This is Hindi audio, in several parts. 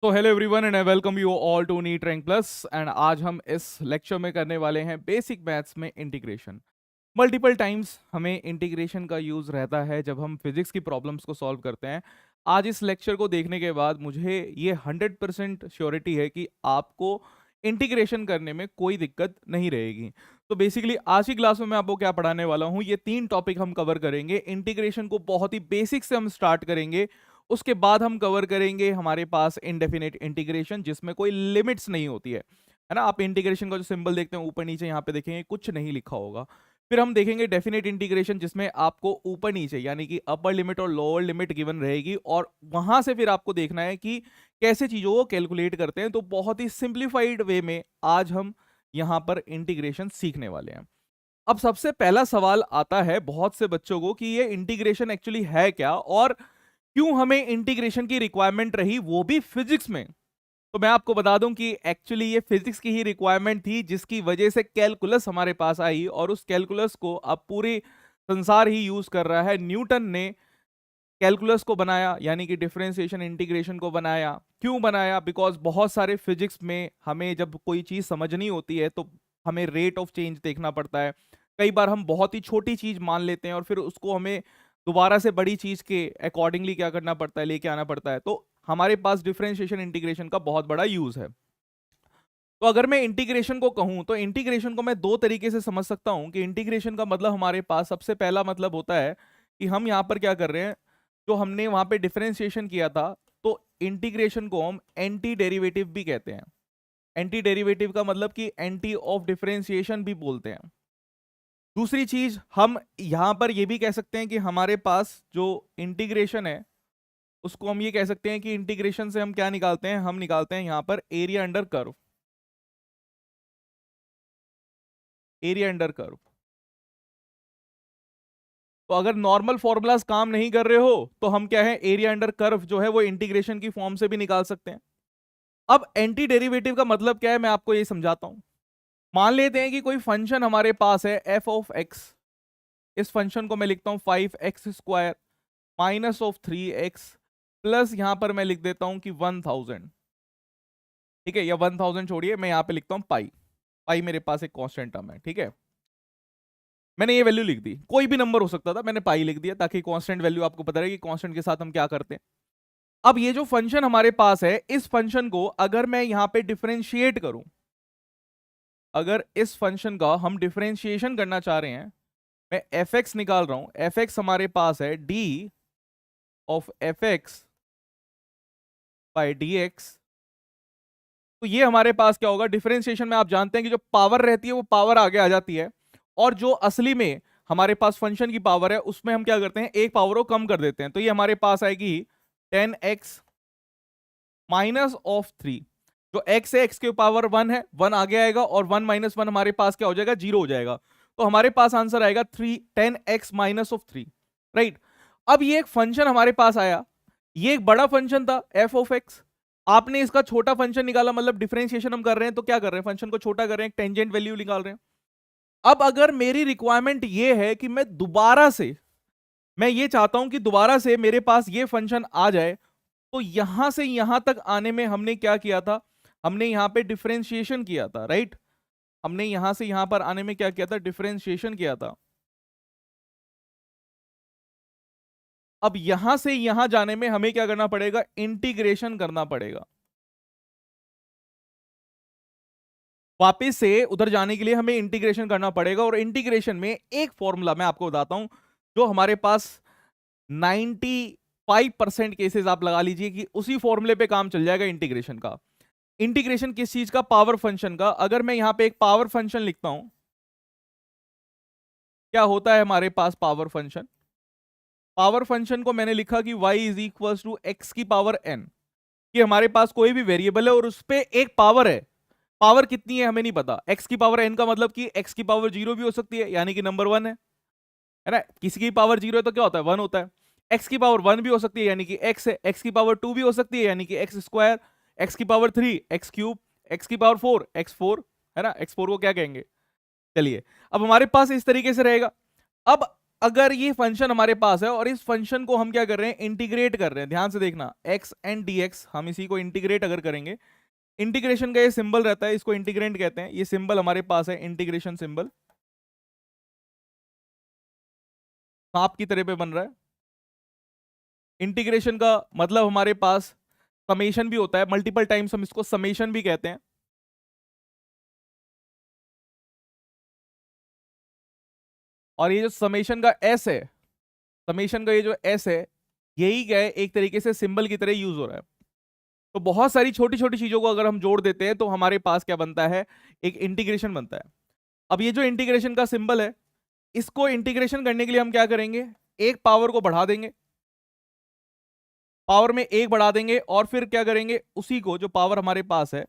तो hello everyone and I welcome you all to NEET rank plus. And आज हम इस लेक्चर में करने वाले हैं बेसिक मैथ्स में इंटीग्रेशन। मल्टीपल टाइम्स हमें इंटीग्रेशन का यूज़ रहता है जब हम फिजिक्स की प्रॉब्लम्स को सॉल्व करते हैं। आज इस लेक्चर को देखने के बाद मुझे ये 100% श्योरिटी है कि आपको इंटीग्रेशन करने में कोई दिक्कत नहीं रहेगी। तो बेसिकली आज की क्लास में मैं आपको क्या पढ़ाने वाला हूँ, ये 3 टॉपिक हम कवर करेंगे। इंटीग्रेशन को बहुत ही बेसिक से हम स्टार्ट करेंगे, उसके बाद हम कवर करेंगे हमारे पास इनडेफिनेट इंटीग्रेशन जिसमें कोई लिमिट्स नहीं होती है ना। आप इंटीग्रेशन का जो सिंबल देखते हैं ऊपर नीचे यहाँ पे देखेंगे कुछ नहीं लिखा होगा। फिर हम देखेंगे डेफिनेट इंटीग्रेशन जिसमें आपको ऊपर नीचे यानी कि अपर लिमिट और लोअर लिमिट गिवन रहेगी, और वहां से फिर आपको देखना है कि कैसे चीजों को कैलकुलेट करते हैं। तो बहुत ही सिंप्लीफाइड वे में आज हम यहाँ पर इंटीग्रेशन सीखने वाले हैं। अब सबसे पहला सवाल आता है बहुत से बच्चों को कि ये इंटीग्रेशन एक्चुअली है क्या, और क्यों हमें इंटीग्रेशन की रिक्वायरमेंट रही, वो भी फिजिक्स में। तो मैं आपको बता दूं कि एक्चुअली ये फिजिक्स की ही रिक्वायरमेंट थी जिसकी वजह से कैलकुलस हमारे पास आई, और उस कैलकुलस को अब पूरे संसार ही यूज कर रहा है। न्यूटन ने कैलकुलस को बनाया यानी कि डिफरेंशिएशन इंटीग्रेशन को बनाया। क्यों बनाया? बिकॉज बहुत सारे फिजिक्स में हमें जब कोई चीज समझनी होती है तो हमें रेट ऑफ चेंज देखना पड़ता है। कई बार हम बहुत ही छोटी चीज मान लेते हैं और फिर उसको हमें दोबारा से बड़ी चीज के अकॉर्डिंगली क्या करना पड़ता है, लेके आना पड़ता है। तो हमारे पास डिफरेंशिएशन इंटीग्रेशन का बहुत बड़ा यूज है। तो अगर मैं इंटीग्रेशन को कहूं तो इंटीग्रेशन को मैं दो तरीके से समझ सकता हूं कि इंटीग्रेशन का मतलब हमारे पास सबसे पहला मतलब होता है कि हम यहां पर क्या कर रहे हैं, जो हमने वहां पे डिफरेंशिएशन किया था, तो इंटीग्रेशन को हम एंटी डेरिवेटिव भी कहते हैं। एंटी डेरिवेटिव का मतलब कि एंटी ऑफ डिफरेंशिएशन भी बोलते हैं। दूसरी चीज हम यहां पर यह भी कह सकते हैं कि हमारे पास जो इंटीग्रेशन है उसको हम ये कह सकते हैं कि इंटीग्रेशन से हम क्या निकालते हैं, हम निकालते हैं यहां पर area under curve. Area under curve. तो अगर नॉर्मल फॉर्मूलाज काम नहीं कर रहे हो तो हम क्या है, एरिया अंडर कर्व जो है वो इंटीग्रेशन की फॉर्म से भी निकाल सकते हैं। अब एंटी डेरिवेटिव का मतलब क्या है, मैं आपको ये समझाता हूं। मान लेते हैं कि कोई फंक्शन हमारे पास है एफ ऑफ एक्स। इस फंक्शन को मैं लिखता हूं 5x² minus of 3x plus यहां पर मैं लिख देता हूं कि 1000। ठीक है, या 1000 छोड़िए, मैं यहां पे लिखता हूं पाई। पाई मेरे पास एक कांस्टेंट टर्म है। ठीक है, मैंने ये वैल्यू लिख दी, कोई भी नंबर हो सकता था, मैंने पाई लिख दिया ताकि कांस्टेंट वैल्यू आपको पता रहे कि कांस्टेंट के साथ हम क्या करते हैं। अब ये जो फंक्शन हमारे पास है, इस फंक्शन को अगर मैं यहां पे डिफरेंशिएट करूं, अगर इस फंक्शन का हम डिफरेंशिएशन करना चाह रहे हैं, मैं एफ एक्स निकाल रहा हूं। एफ एक्स हमारे पास है D of F x by D x. तो ये हमारे पास क्या होगा, डिफरेंशिएशन में आप जानते हैं कि जो पावर रहती है वो पावर आगे आ जाती है, और जो असली में हमारे पास फंक्शन की पावर है उसमें हम क्या करते हैं, एक पावर को कम कर देते हैं। तो ये हमारे पास आएगी 10x माइनस ऑफ 3। जो x है, x के पावर 1 है, 1 आगे आएगा, और 1 माइनस 1 हमारे पास क्या हो जाएगा, 0 हो जाएगा। तो हमारे पास आंसर आएगा 10x माइनस ऑफ 3। राइट। अब ये एक फंक्शन हमारे पास आया, ये एक बड़ा फंक्शन था एफ ऑफ एक्स। आपने इसका छोटा फंक्शन निकाला, मतलब डिफरेंशिएशन हम कर रहे हैं तो क्या कर रहे हैं, फंक्शन को छोटा कर रहे हैं, टेंजेंट वैल्यू निकाल रहे हैं। अब अगर मेरी रिक्वायरमेंट ये है कि मैं ये चाहता हूं कि दोबारा से मेरे पास ये फंक्शन आ जाए, तो यहां से यहां तक आने में हमने क्या किया था, हमने यहां पे डिफरेंशिएशन किया था। राइट, हमने यहां से यहां पर आने में क्या किया था, डिफरेंशिएशन किया था। अब यहां से यहां जाने में हमें क्या करना पड़ेगा, इंटीग्रेशन करना पड़ेगा। वापस से उधर जाने के लिए हमें इंटीग्रेशन करना पड़ेगा, और इंटीग्रेशन में एक फॉर्मूला मैं आपको बताता हूं जो हमारे पास 95% केसेस आप लगा लीजिए कि उसी फॉर्मूले पे काम चल जाएगा इंटीग्रेशन का। इंटीग्रेशन किस चीज का, पावर फंक्शन का। अगर मैं यहां पे एक पावर फंक्शन लिखता हूं, क्या होता है हमारे पास पावर फंक्शन। पावर फंक्शन को मैंने लिखा कि y is equal to x की पावर n। कि हमारे पास कोई भी वेरिएबल है और उस पर एक पावर है। पावर कितनी है हमें नहीं पता। x की पावर n का मतलब कि x की पावर 0 भी हो सकती है, यानी कि नंबर 1 है ना। किसी की पावर 0 है तो क्या होता है, 1 होता है। x की पावर 1 भी हो सकती है यानी कि x है। x की पावर 2 भी हो सकती है यानी कि x स्क्वायर। x की पावर 3 x क्यूब। x की पावर 4 x4, है ना। x4 को क्या कहेंगे, चलिए अब हमारे पास इस तरीके से रहेगा। अब अगर ये फंक्शन हमारे पास है और इस फंक्शन को हम क्या कर रहे हैं, इंटीग्रेट कर रहे हैं, ध्यान से देखना, x एंड dx, हम इसी को इंटीग्रेट अगर करेंगे, इंटीग्रेशन का ये सिंबल रहता है, इसको इंटीग्रेंट कहते हैं, ये सिंबल हमारे पास है इंटीग्रेशन सिंबल, सांप की तरह पे बन रहा है। इंटीग्रेशन का मतलब हमारे पास समेशन भी होता है, मल्टीपल टाइम्स हम इसको समेशन भी कहते हैं। और ये जो समेशन का एस है, समेशन का ये जो एस है, यही क्या है, एक तरीके से सिंबल की तरह यूज हो रहा है। तो बहुत सारी छोटी छोटी चीजों को अगर हम जोड़ देते हैं तो हमारे पास क्या बनता है, एक इंटीग्रेशन बनता है। अब ये जो इंटीग्रेशन का सिंबल है, इसको इंटीग्रेशन करने के लिए हम क्या करेंगे, एक पावर को बढ़ा देंगे, पावर में एक बढ़ा देंगे, और फिर क्या करेंगे, उसी को जो पावर हमारे पास है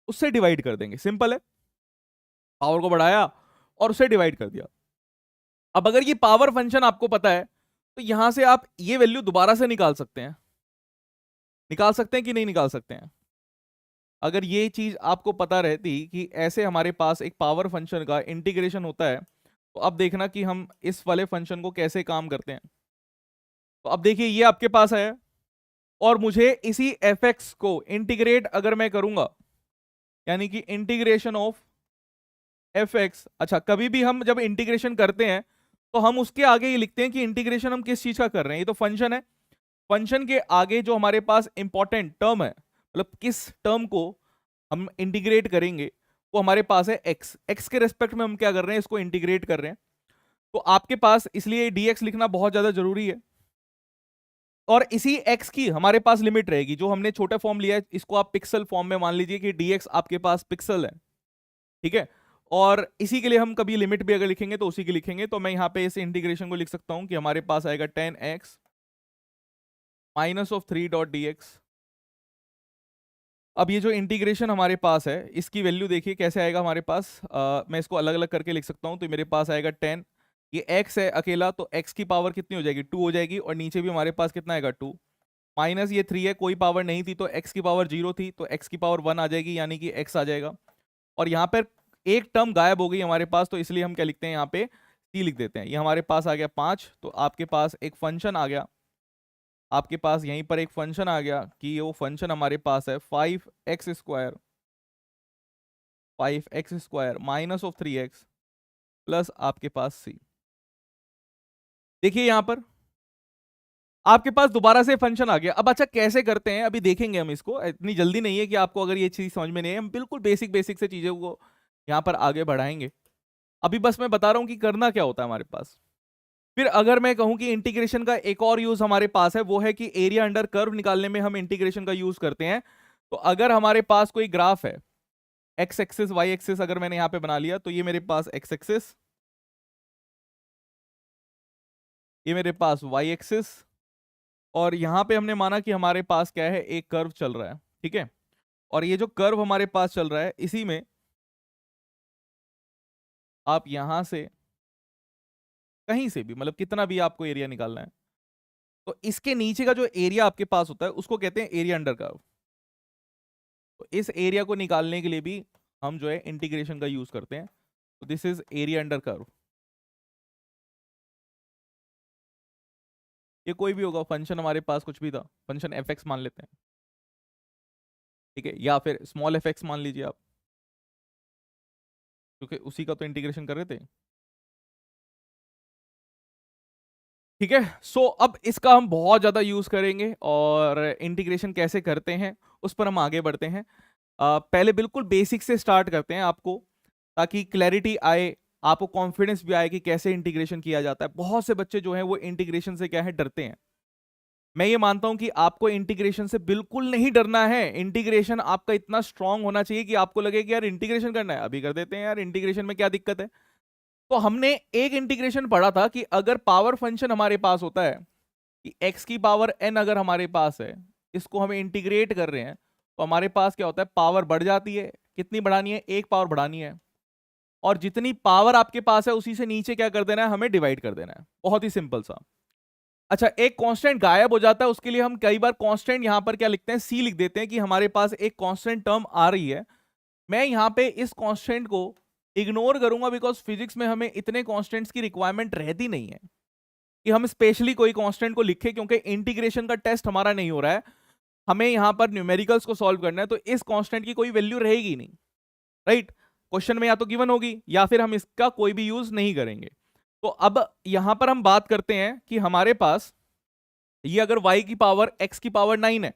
उससे डिवाइड कर देंगे। सिंपल है, पावर को बढ़ाया और उसे डिवाइड कर दिया। अब अगर ये पावर फंक्शन आपको पता है तो यहां से आप ये वैल्यू दोबारा से निकाल सकते हैं, निकाल सकते हैं कि नहीं निकाल सकते हैं। अगर ये चीज आपको पता रहती कि ऐसे हमारे पास एक पावर फंक्शन का इंटीग्रेशन होता है, तो अब देखना कि हम इस वाले फंक्शन को कैसे काम करते हैं। तो अब देखिए ये आपके पास है, और मुझे इसी fx को इंटीग्रेट अगर मैं करूंगा, यानी कि इंटीग्रेशन ऑफ fx, अच्छा कभी भी हम जब इंटीग्रेशन करते हैं तो हम उसके आगे ये लिखते हैं कि इंटीग्रेशन हम किस चीज का कर रहे हैं, ये तो फंक्शन है, फंक्शन के आगे जो हमारे पास इंपॉर्टेंट टर्म है, मतलब किस टर्म को हम इंटीग्रेट करेंगे, वो हमारे पास है x, x के रेस्पेक्ट में हम क्या कर रहे हैं, इसको इंटीग्रेट कर रहे हैं। तो आपके पास इसलिए dx लिखना बहुत ज्यादा जरूरी है, और इसी x की हमारे पास लिमिट रहेगी, जो हमने छोटा फॉर्म लिया है इसको आप पिक्सल फॉर्म में मान लीजिए कि dx आपके पास पिक्सल है, ठीक है। और इसी के लिए हम कभी लिमिट भी अगर लिखेंगे तो उसी की लिखेंगे, तो मैं यहाँ पे इस इंटीग्रेशन को लिख सकता हूँ कि हमारे पास आएगा 10x माइनस ऑफ 3.dx। अब ये जो इंटीग्रेशन हमारे पास है इसकी वैल्यू देखिए कैसे आएगा हमारे पास, मैं इसको अलग अलग करके लिख सकता हूँ, तो मेरे पास आएगा 10, ये x है अकेला, तो x की पावर कितनी हो जाएगी, 2 हो जाएगी, और नीचे भी हमारे पास कितना आएगा 2, माइनस ये 3 है, कोई पावर नहीं थी तो x की पावर 0 थी, तो x की पावर 1 आ जाएगी, यानी कि x आ जाएगा। और यहाँ पर एक टर्म गायब हो गई हमारे पास, तो इसलिए हम क्या लिखते हैं यहाँ पे, c लिख देते हैं। ये हमारे पास आ गया 5, तो आपके पास एक फंक्शन आ गया, आपके पास यहीं पर एक फंक्शन आ गया कि वो फंक्शन हमारे पास है 5x² minus of 3x plus आपके पास c। देखिए यहां पर आपके पास दोबारा से फंक्शन आ गया। अब अच्छा कैसे करते हैं अभी देखेंगे हम इसको, इतनी जल्दी नहीं है कि आपको अगर ये चीज समझ में नहीं है, हम बिल्कुल बेसिक बेसिक से चीजों को यहाँ पर आगे बढ़ाएंगे। अभी बस मैं बता रहा हूँ कि करना क्या होता है हमारे पास। फिर अगर मैं कहूं कि इंटीग्रेशन का एक और यूज हमारे पास है, वो है कि एरिया अंडर कर्व निकालने में हम इंटीग्रेशन का यूज करते हैं। तो अगर हमारे पास कोई ग्राफ है, एक्स एक्सिस वाई एक्सिस अगर मैंने यहां पे बना लिया, तो ये मेरे पास एक्स एक्सिस, ये मेरे पास वाई एक्सिस, और यहां पे हमने माना कि हमारे पास क्या है, एक कर्व चल रहा है, ठीक है। और ये जो कर्व हमारे पास चल रहा है, इसी में आप यहां से कहीं से भी, मतलब कितना भी आपको एरिया निकालना है, तो इसके नीचे का जो एरिया आपके पास होता है उसको कहते हैं एरिया अंडर कर्व। तो इस एरिया को निकालने के लिए भी हम जो है इंटीग्रेशन का यूज करते हैं। तो this is area under curve. ये कोई भी होगा फंक्शन, हमारे पास कुछ भी था, फंक्शन एफ एक्स मान लेते हैं, ठीक है, या फिर स्मॉल एफ एक्स मान लीजिए आप, क्योंकि उसी का तो इंटीग्रेशन कर रहे थे, ठीक है। सो अब इसका हम बहुत ज्यादा यूज करेंगे, और इंटीग्रेशन कैसे करते हैं उस पर हम आगे बढ़ते हैं। पहले बिल्कुल बेसिक से स्टार्ट करते हैं आपको, ताकि क्लैरिटी आए, आपको कॉन्फिडेंस भी आए कि कैसे इंटीग्रेशन किया जाता है। बहुत से बच्चे जो हैं वो इंटीग्रेशन से क्या है, डरते हैं। मैं ये मानता हूं कि आपको इंटीग्रेशन से बिल्कुल नहीं डरना है। इंटीग्रेशन आपका इतना स्ट्रांग होना चाहिए कि आपको लगे कि यार इंटीग्रेशन करना है, अभी कर देते हैं यार, इंटीग्रेशन में क्या दिक्कत है। तो हमने एक इंटीग्रेशन पढ़ा था कि अगर पावर फंक्शन हमारे पास होता है कि x की पावर n अगर हमारे पास है, इसको हम इंटीग्रेट कर रहे हैं, तो हमारे पास क्या होता है, पावर बढ़ जाती है। कितनी बढ़ानी है, एक पावर बढ़ानी है, और जितनी पावर आपके पास है उसी से नीचे क्या कर देना है, हमें डिवाइड कर देना है। बहुत ही सिंपल सा। अच्छा एक कांस्टेंट गायब हो जाता है, उसके लिए हम कई बार कांस्टेंट यहां पर क्या लिखते हैं, c लिख देते हैं कि हमारे पास एक कांस्टेंट टर्म आ रही है। मैं यहां पे इस कांस्टेंट को इग्नोर करूंगा, बिकॉज फिजिक्स में हमें इतने कांस्टेंट्स की रिक्वायरमेंट रहती नहीं है। कि हम स्पेशली कोई कांस्टेंट को लिखें, क्योंकि इंटीग्रेशन का टेस्ट हमारा नहीं हो रहा है, हमें यहां पर न्यूमेरिकल्स को सॉल्व करना है, तो इस कांस्टेंट की कोई वैल्यू रहेगी नहीं, राइट। क्वेश्चन में या तो गिवन होगी या फिर हम इसका कोई भी यूज नहीं करेंगे। तो अब यहां पर हम बात करते हैं कि हमारे पास ये अगर y की पावर x की पावर 9 है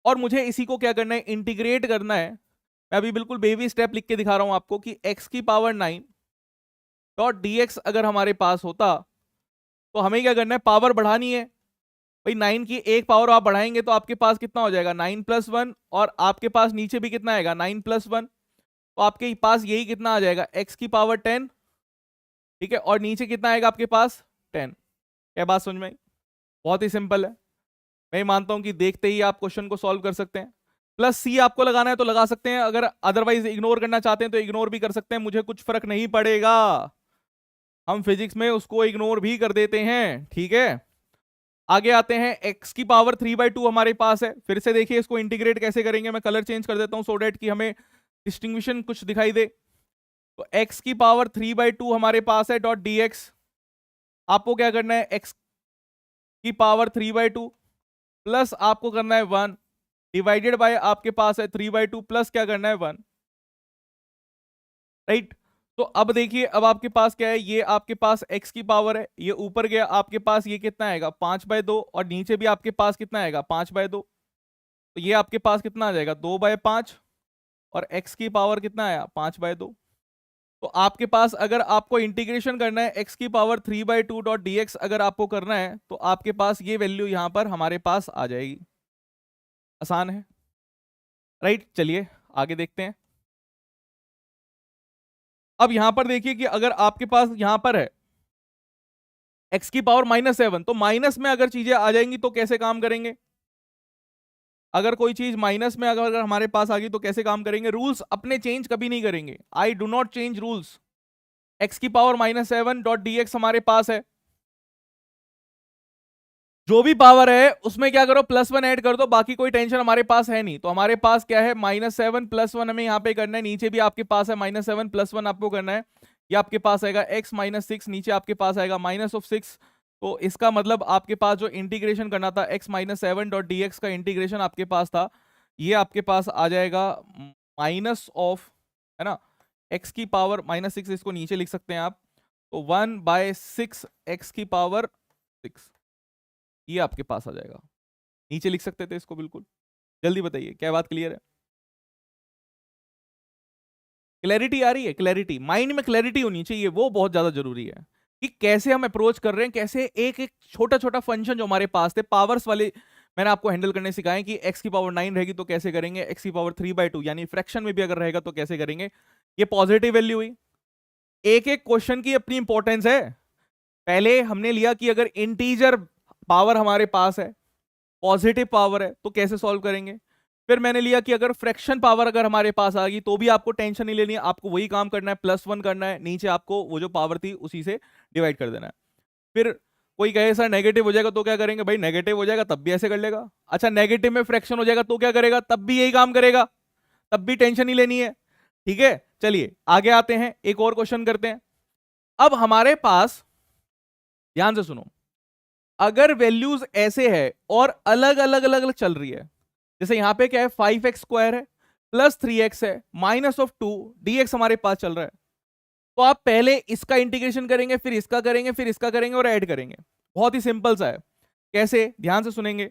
और मुझे इसी को क्या करना है, इंटीग्रेट करना है। मैं अभी बिल्कुल बेबी स्टेप लिख के दिखा रहा हूं आपको कि x की पावर 9 डॉट dx अगर हमारे पास होता तो हमें क्या करना है, पावर बढ़ानी है। भाई 9 की एक पावर आप बढ़ाएंगे तो आपके पास कितना हो जाएगा, 9 + 1, और आपके पास नीचे भी कितना आएगा, 9 + 1, तो आपके पास यही कितना आ जाएगा, x की पावर 10, ठीक है, और नीचे कितना आएगा आपके पास 10। क्या बात समझ में आई? बहुत ही सिंपल है। मैं मानता हूं कि देखते ही आप क्वेश्चन को सॉल्व कर सकते हैं। प्लस सी आपको लगाना है तो लगा सकते हैं, अगर अदरवाइज इग्नोर करना चाहते हैं तो इग्नोर भी कर सकते हैं, मुझे कुछ फर्क नहीं पड़ेगा, हम फिजिक्स में उसको इग्नोर भी कर देते हैं, ठीक है। आगे आते हैं, x की पावर 3/2 हमारे पास है। फिर से देखिए इसको इंटीग्रेट कैसे करेंगे, मैं कलर चेंज कर देता हूं सो डेट कि हमें डिस्टिंग्विशन कुछ दिखाई दे। तो x की पावर 3/2 हमारे पास है डॉट dx, आपको क्या करना है, x की पावर 3/2 प्लस आपको करना है 1 डिवाइडेड बाय आपके पास है 3/2 प्लस क्या करना है 1, राइट। तो अब देखिए, अब आपके पास क्या है, ये आपके पास x की पावर है, ये ऊपर गया आपके पास ये कितना आएगा 5/2, और नीचे भी आपके पास कितना आएगा 5/2, तो ये आपके पास कितना आ जाएगा 2/5, और x की पावर कितना आया 5/2। तो आपके पास अगर आपको इंटीग्रेशन करना है x की पावर 3/2 डॉट dx अगर आपको करना है तो आपके पास ये वैल्यू यहां पर हमारे पास आ जाएगी। आसान है, राइट। चलिए आगे देखते हैं। अब यहां पर देखिए कि अगर आपके पास यहां पर है x की पावर -7, तो माइनस में अगर चीजें आ जाएंगी तो कैसे काम करेंगे, अगर कोई चीज माइनस में अगर हमारे पास आ गई तो कैसे काम करेंगे, रूल्स अपने चेंज कभी नहीं करेंगे, I do not change rules. x की पावर -7 डॉट dx हमारे पास है, जो भी पावर है उसमें क्या करो +1 ऐड कर दो, बाकी कोई टेंशन हमारे पास है नहीं। तो हमारे पास क्या है, -7 + 1 हमें यहाँ पे करना है, नीचे भी आपके पास है -7 + 1 आपको करना है, ये आपके पास आएगा x - 6, नीचे आपके पास आएगा -6। तो इसका मतलब आपके पास जो इंटीग्रेशन करना था x - 7 डॉट dx का इंटीग्रेशन आपके पास था, ये आपके पास आ जाएगा माइनस ऑफ, है ना, x की पावर -6, इसको नीचे लिख सकते हैं आप, तो 1/6 x की पावर 6, ये आपके पास आ जाएगा। नीचे लिख सकते थे इसको बिल्कुल। जल्दी बताइए, क्या बात क्लियर है? क्लैरिटी आ रही है? क्लैरिटी, माइंड में क्लैरिटी होनी चाहिए, वो बहुत ज्यादा जरूरी है कि कैसे हम अप्रोच कर रहे हैं, कैसे एक एक छोटा छोटा फंक्शन जो हमारे पास थे पावर्स वाले, मैंने आपको हैंडल करने सिखाए कि x की पावर 9 रहेगी तो कैसे करेंगे, x की पावर 3/2 यानी फ्रैक्शन में भी अगर रहेगा तो कैसे करेंगे। ये पॉजिटिव वैल्यू हुई। एक एक क्वेश्चन की अपनी इंपॉर्टेंस है। पहले हमने लिया कि अगर इंटीजर पावर हमारे पास है, पॉजिटिव पावर है, तो कैसे सॉल्व करेंगे। फिर मैंने लिया कि अगर फ्रैक्शन पावर अगर हमारे पास आ गई तो भी आपको टेंशन नहीं लेनी है, आपको वही काम करना है, +1 करना है, नीचे आपको वो जो पावर थी उसी से डिवाइड कर देना है। फिर कोई कहे सर नेगेटिव हो जाएगा तो क्या करेंगे, भाई नेगेटिव हो जाएगा तब भी ऐसे कर लेगा। अच्छा नेगेटिव में फ्रैक्शन हो जाएगा तो क्या करेगा, तब भी यही काम करेगा, तब भी टेंशन नहीं लेनी है, ठीक है। चलिए आगे आते हैं, एक और क्वेश्चन करते हैं। अब हमारे पास ध्यान से सुनो, अगर वैल्यूज ऐसे है और अलग अलग अलग अलग चल रही है, जैसे यहां पे क्या है 5x² है प्लस 3x है -2 dx हमारे पास चल रहा है, तो आप पहले इसका इंटीग्रेशन करेंगे, फिर इसका करेंगे, फिर इसका करेंगे और ऐड करेंगे। बहुत ही सिंपल सा है। कैसे, ध्यान से सुनेंगे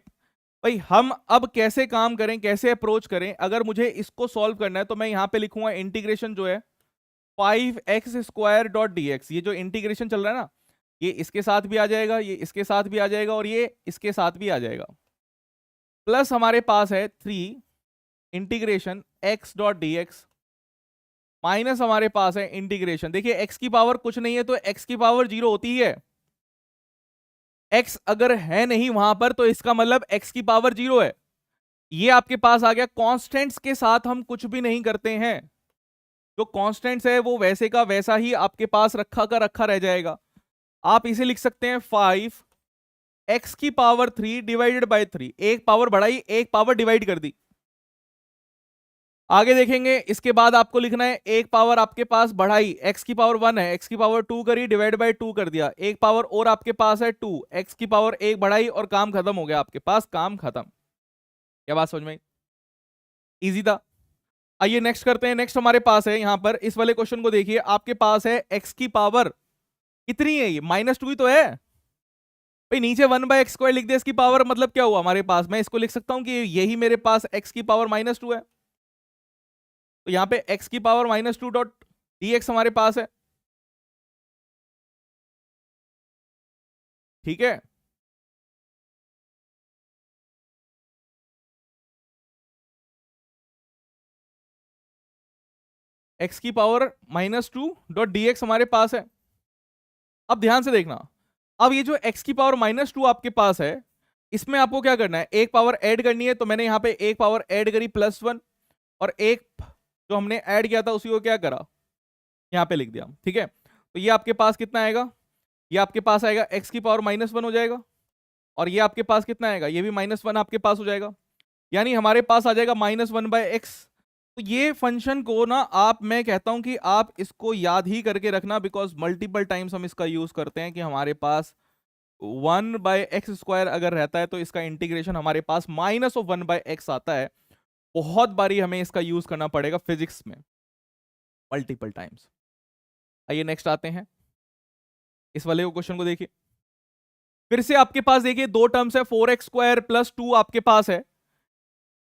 भाई। हम अब कैसे काम करें, कैसे अप्रोच करें, अगर मुझे इसको सॉल्व करना है तो मैं यहां पे लिखूंगा इंटीग्रेशन जो है 5x² डॉट dx, ये जो इंटीग्रेशन चल रहा है ना, ये इसके साथ भी आ जाएगा, ये इसके साथ भी आ जाएगा, और ये इसके साथ भी आ जाएगा, प्लस हमारे पास है 3 integration x dot dx, minus हमारे पास है इंटीग्रेशन, देखिए x की पावर कुछ नहीं है तो x की पावर 0 होती है, x अगर है नहीं वहां पर तो इसका मतलब x की पावर 0 है। ये आपके पास आ गया। कांस्टेंट्स के साथ हम कुछ भी नहीं करते हैं, जो कांस्टेंट्स है वो वैसे का वैसा ही आपके पास रखा का रखा रह जाएगा। आप इसे लिख सकते हैं 5x की पावर 3 डिवाइडेड बाय 3, एक पावर बढ़ाई एक पावर डिवाइड कर दी, आगे देखेंगे, इसके बाद आपको लिखना है एक पावर आपके पास बढ़ाई, एक्स की पावर 1 है, एक्स की पावर 2 करी, डिवाइड बाय 2 कर दिया, एक पावर और आपके पास है 2, एक्स की पावर 1 बढ़ाई और काम खत्म हो गया आपके पास, काम खत्म। क्या बात समझ में आई? इजी था। आइए नेक्स्ट करते हैं। नेक्स्ट हमारे पास है यहां पर, इस वाले क्वेश्चन को देखिए, आपके पास है एक्स की पावर कितनी है, ये -2 ही तो है भाई। नीचे 1/x² लिख दे, इसकी पावर मतलब क्या हुआ हमारे पास, मैं इसको लिख सकता हूं कि यही मेरे पास एक्स की पावर -2 है। तो यहाँ पे x की पावर -2 डॉट dx हमारे पास है, ठीक है। x की पावर -2 डॉट dx हमारे पास है। अब ध्यान से देखना, अब ये जो x की पावर -2 आपके पास है, इसमें आपको क्या करना है, एक पावर ऐड करनी है। तो मैंने यहाँ पे एक पावर ऐड करी +1, और एक जो हमने ऐड किया था उसी को क्या करा, यहाँ पे लिख दिया, ठीक है। तो ये आपके पास कितना आएगा, ये आपके पास आएगा x की पावर -1 हो जाएगा, और ये आपके पास कितना आएगा, ये भी -1 आपके पास हो जाएगा, यानी हमारे पास आ जाएगा -1/x। तो ये फंक्शन को ना आप, मैं कहता हूं कि आप इसको याद ही करके रखना, बिकॉज मल्टीपल टाइम्स हम इसका यूज करते हैं कि हमारे पास 1/x² अगर रहता है तो इसका इंटीग्रेशन हमारे पास -1/x आता है। बहुत बारी हमें इसका यूज करना पड़ेगा फिजिक्स में, मल्टीपल टाइम्स। आइए नेक्स्ट आते हैं, इस वाले क्वेश्चन को देखिए। फिर से आपके पास देखिए दो टर्म्स है, 4x² + 2 आपके पास है।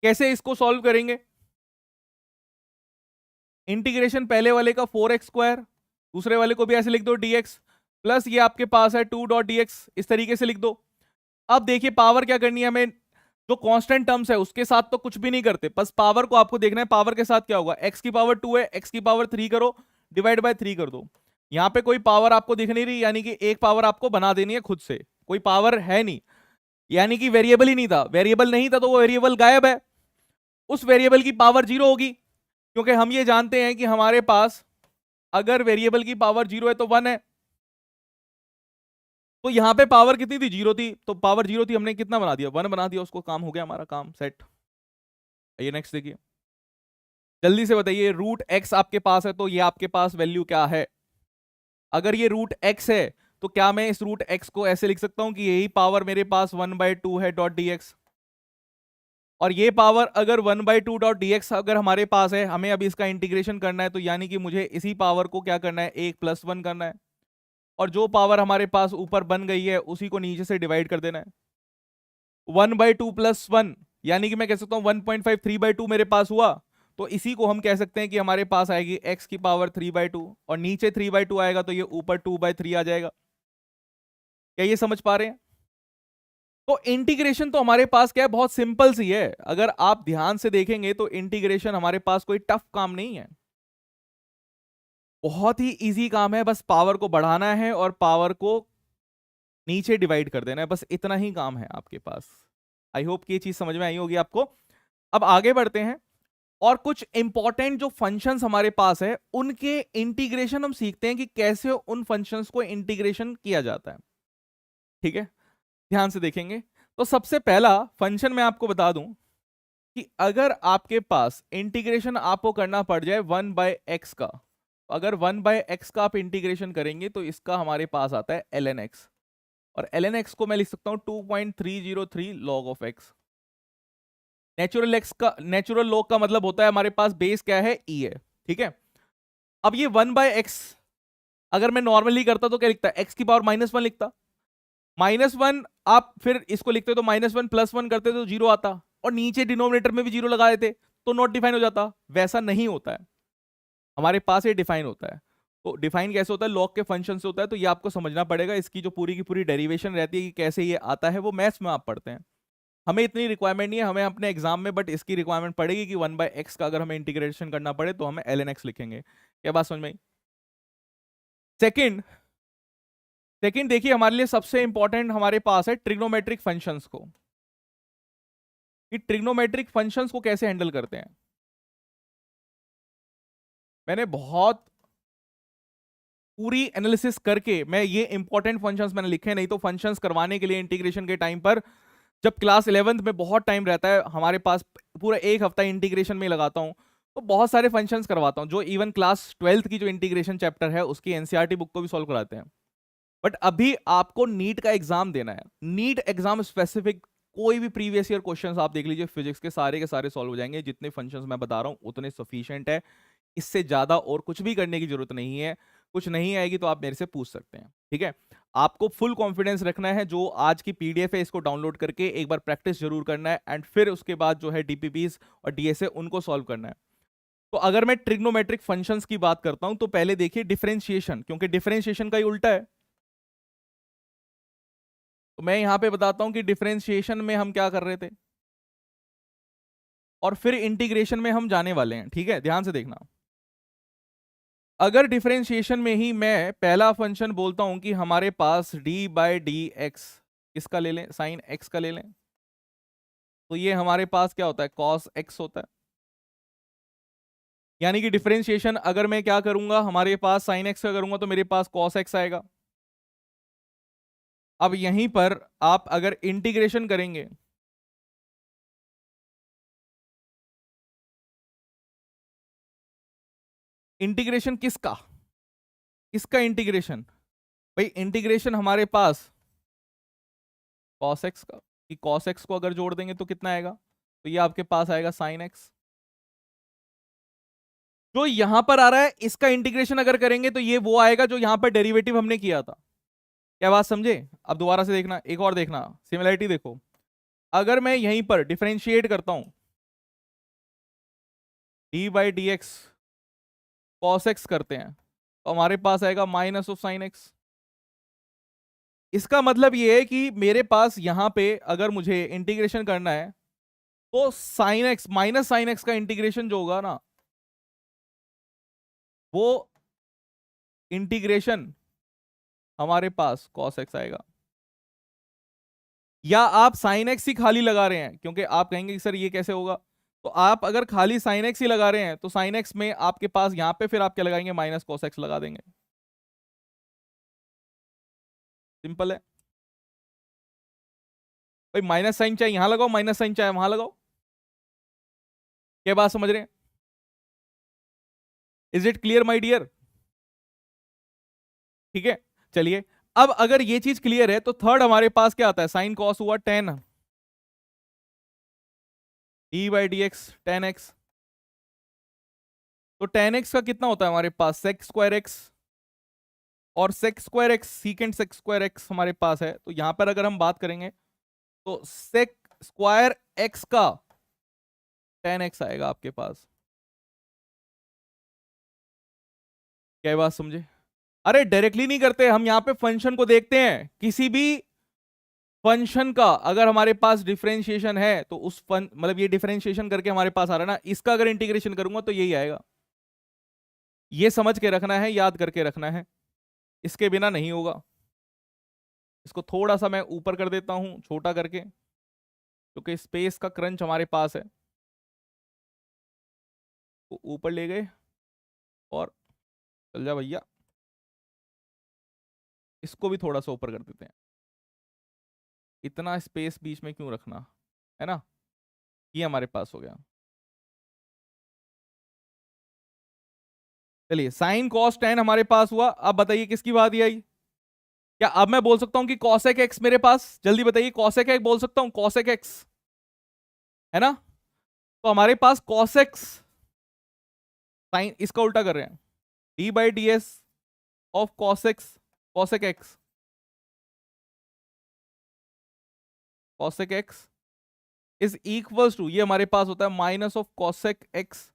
कैसे इसको सॉल्व करेंगे, इंटीग्रेशन पहले वाले का 4x², दूसरे वाले को भी ऐसे लिख दो dx, प्लस ये आपके पास है 2 डॉट dx, इस तरीके से लिख दो। अब देखिए पावर क्या करनी है हमें, जो कांस्टेंट टर्म्स है उसके साथ तो कुछ भी नहीं करते, बस पावर को आपको देखना है, पावर के साथ क्या होगा, x की पावर 2 है, x की पावर 3 करो, डिवाइड बाय 3 कर दो। यहां पे कोई पावर आपको दिख नहीं रही, यानी कि एक पावर आपको बना देनी है खुद से, कोई पावर है नहीं, यानी कि वेरिएबल ही नहीं था, वेरिएबल नहीं था तो वो वेरिएबल गायब है, उस वेरिएबल की पावर 0 होगी, क्योंकि हम ये जानते हैं कि हमारे पास अगर वेरिएबल की पावर 0 है तो 1 है। तो यहां पे पावर कितनी थी, 0 थी, तो पावर 0 थी, हमने कितना बना दिया, 1 बना दिया, उसको काम हो गया, हमारा काम सेट। ये नेक्स्ट देखिए, जल्दी से बताइए, √x आपके पास है तो ये आपके पास वैल्यू क्या है। अगर ये √x है तो क्या मैं इस √x को ऐसे लिख सकता हूं कि यही पावर मेरे पास 1/2 है डॉट dx, और ये पावर अगर 1/2 डॉट dx अगर हमारे पास है, हमें अभी इसका इंटीग्रेशन करना है, तो यानी कि मुझे इसी पावर को क्या करना है, 1 + 1 करना है, और जो पावर हमारे पास ऊपर बन गई है उसी को नीचे से डिवाइड कर देना है। 1/2 + 1 यानी कि मैं कह सकता हूं 1.5, 3/2 मेरे पास हुआ, तो इसी को हम कह सकते हैं कि हमारे पास आएगी x की पावर 3/2, और नीचे 3/2 आएगा तो ये ऊपर 2/3 आ जाएगा। क्या ये समझ पा रहे हैं? तो इंटीग्रेशन तो हमारे पास क्या है, बहुत सिंपल सी है, अगर आप ध्यान से देखेंगे तो इंटीग्रेशन हमारे पास कोई टफ काम नहीं है, बहुत ही इजी काम है, बस पावर को बढ़ाना है और पावर को नीचे डिवाइड कर देना है, बस इतना ही काम है आपके पास। आई होप कि ये चीज समझ में आई होगी आपको। अब आगे बढ़ते हैं, और कुछ इंपॉर्टेंट जो फंक्शंस हमारे पास है उनके इंटीग्रेशन हम सीखते हैं कि कैसे उन फंक्शंस को इंटीग्रेशन किया जाता है, ठीक है। ध्यान से देखेंगे, तो सबसे पहला फंक्शन मैं आपको बता दूं कि अगर आपके पास इंटीग्रेशन आपको करना पड़ जाए 1/x का, अगर 1/x का आप इंटीग्रेशन करेंगे तो इसका हमारे पास आता है ln x, और ln x को मैं लिख सकता हूं 2.303 log of x। Natural log का मतलब होता है हमारे पास बेस क्या है, e है, ठीक है। अब ये 1/x अगर मैं नॉर्मली करता तो क्या लिखता, x की पावर -1 लिखता, -1 आप फिर इसको लिखते तो -1 + 1 करते तो 0 आता, और नीचे डिनोमिनेटर में भी 0 लगा देते तो नॉट डिफाइन हो जाता। वैसा नहीं होता है, हमारे पास ये डिफाइन होता है। तो डिफाइन कैसे होता है, लॉग के फंक्शन से होता है, तो ये आपको समझना पड़ेगा, इसकी जो पूरी की पूरी डेरिवेशन रहती है कि कैसे ये आता है, वो मैथ्स में आप पढ़ते हैं। हमें इतनी रिक्वायरमेंट नहीं है हमें अपने एग्जाम में, बट इसकी रिक्वायरमेंट पड़ेगी कि 1/x का अगर हमें इंटीग्रेशन करना पड़े तो हमें ln x लिखेंगे। क्या बात समझ में आई? सेकंड सेकंड देखिए, हमारे लिए सबसे इंपॉर्टेंट हमारे पास है ट्रिग्नोमेट्रिक फंक्शंस को, कि ट्रिग्नोमेट्रिक फंक्शंस को कैसे हैंडल करते हैं। मैंने बहुत पूरी एनालिसिस करके मैं ये इंपॉर्टेंट फंक्शंस मैंने लिखे, नहीं तो फंक्शंस करवाने के लिए इंटीग्रेशन के टाइम पर, जब क्लास 11th में बहुत टाइम रहता है हमारे पास, पूरा एक हफ्ता इंटीग्रेशन में लगाता हूं, तो बहुत सारे फंक्शंस करवाता हूँ, जो इवन क्लास 12th की जो इंटीग्रेशन चैप्टर है उसकी एनसीईआरटी बुक को भी सॉल्व कराते हैं। बट अभी आपको नीट का एग्जाम देना है, नीट एग्जाम स्पेसिफिक कोई भी प्रीवियस ईयर क्वेश्चंस आप देख लीजिए, फिजिक्स के सारे सॉल्व हो जाएंगे। जितने फंक्शंस मैं बता रहा हूं उतने सफिशिएंट है, इससे ज्यादा और कुछ भी करने की जरूरत नहीं है। कुछ नहीं आएगी तो आप मेरे से पूछ सकते हैं, ठीक है। आपको फुल कॉन्फिडेंस रखना है, जो आज की पीडीएफ है इसको डाउनलोड करके एक बार प्रैक्टिस जरूर करना है, एंड फिर उसके बाद जो है डीपीपीज और डीएसए उनको सॉल्व करना है। तो अगर मैं ट्रिग्नोमेट्रिक फंक्शंस की बात करता हूं तो पहले देखिए डिफरेंशिएशन, क्योंकि डिफरेंशिएशन का ही उल्टा है। तो मैं यहां पे बताता हूं कि डिफरेंशिएशन में हम क्या कर रहे थे, और फिर इंटीग्रेशन में हम जाने वाले हैं, ठीक है, ध्यान से देखना। अगर डिफरेंशिएशन में ही मैं पहला फंक्शन बोलता हूं कि हमारे पास d/dx, किसका ले लें, साइन x का ले लें, तो ये हमारे पास क्या होता है, cos x होता है। यानी कि डिफरेंशिएशन अगर मैं क्या करूंगा, हमारे पास साइन x का करूंगा तो मेरे पास cos x आएगा। अब यहीं पर आप अगर इंटीग्रेशन करेंगे, इंटीग्रेशन किसका, किसका इंटीग्रेशन, भाई इंटीग्रेशन हमारे पास cos x का, कि cos x को अगर जोड़ देंगे तो कितना आएगा, तो ये आपके पास आएगा sin x। जो यहां पर आ रहा है इसका इंटीग्रेशन अगर करेंगे तो ये वो आएगा जो यहां पर डेरिवेटिव हमने किया था। क्या बात समझे? अब दोबारा से देखना, एक और देखना, सिमिलरिटी देखो। अगर मैं यहीं पर डिफरेंशिएट करता हूं, d/dx cos x करते हैं, तो हमारे पास आएगा माइनस ऑफ साइन एक्स। इसका मतलब ये है कि मेरे पास यहां पे अगर मुझे इंटीग्रेशन करना है तो sine x minus sine x का इंटीग्रेशन जो होगा ना, वो इंटीग्रेशन हमारे पास cos x आएगा। या आप साइन एक्स ही खाली लगा रहे हैं, क्योंकि आप कहेंगे कि सर ये कैसे होगा, तो आप अगर खाली साइन एक्स ही लगा रहे हैं तो साइन एक्स में आपके पास यहां पे फिर आप क्या लगाएंगे, माइनस cos x लगा देंगे। सिंपल है भाई, माइनस साइन चाहे यहां लगाओ, माइनस साइन चाहे वहां लगाओ। क्या बात समझ रहे हैं? Is it clear my dear? ठीक है, चलिए। अब अगर ये चीज क्लियर है तो थर्ड हमारे पास क्या आता है, साइन कॉस हुआ टेन, d/dx टेन एक्स। तो टेन एक्स का कितना होता है हमारे पास, सेक स्क्वायर एक्स, और sec square x second sec square x हमारे पास है। तो यहां पर अगर हम बात करेंगे तो सेक स्क्वायर एक्स का टेन एक्स आएगा आपके पास। क्या बात समझे? अरे डायरेक्टली नहीं करते हम, यहां पे फंक्शन को देखते हैं। किसी भी फंक्शन का अगर हमारे पास डिफरेंशिएशन है तो उस मतलब ये डिफरेंशिएशन करके हमारे पास आ रहा है ना, इसका अगर इंटीग्रेशन करूंगा तो यही आएगा। ये समझ के रखना है, याद करके रखना है, इसके बिना नहीं होगा। इसको थोड़ा सा मैं ऊपर कर देता हूं, छोटा करके, क्योंकि स्पेस का क्रंच हमारे पास है। तो ऊपर ले गए और चल जा भैया, इसको भी थोड़ा सा ऊपर कर देते हैं। इतना स्पेस बीच में क्यों रखना, है ना। ये हमारे पास हो गया। चलिए, साइन कॉस टेन हमारे पास हुआ। अब बताइए किसकी बात आई, क्या अब मैं बोल सकता हूं कि कॉसेक एक्स मेरे पास, जल्दी बताइए, कॉसेक एक्स बोल सकता हूं, कॉसेक एक्स, है ना। तो हमारे पास कॉसेक्स, साइन इसका उल्टा कर रहे हैं, d/ds of cosec x, cosec x, cosec x is equals to, ये हमारे पास होता है minus of cosec x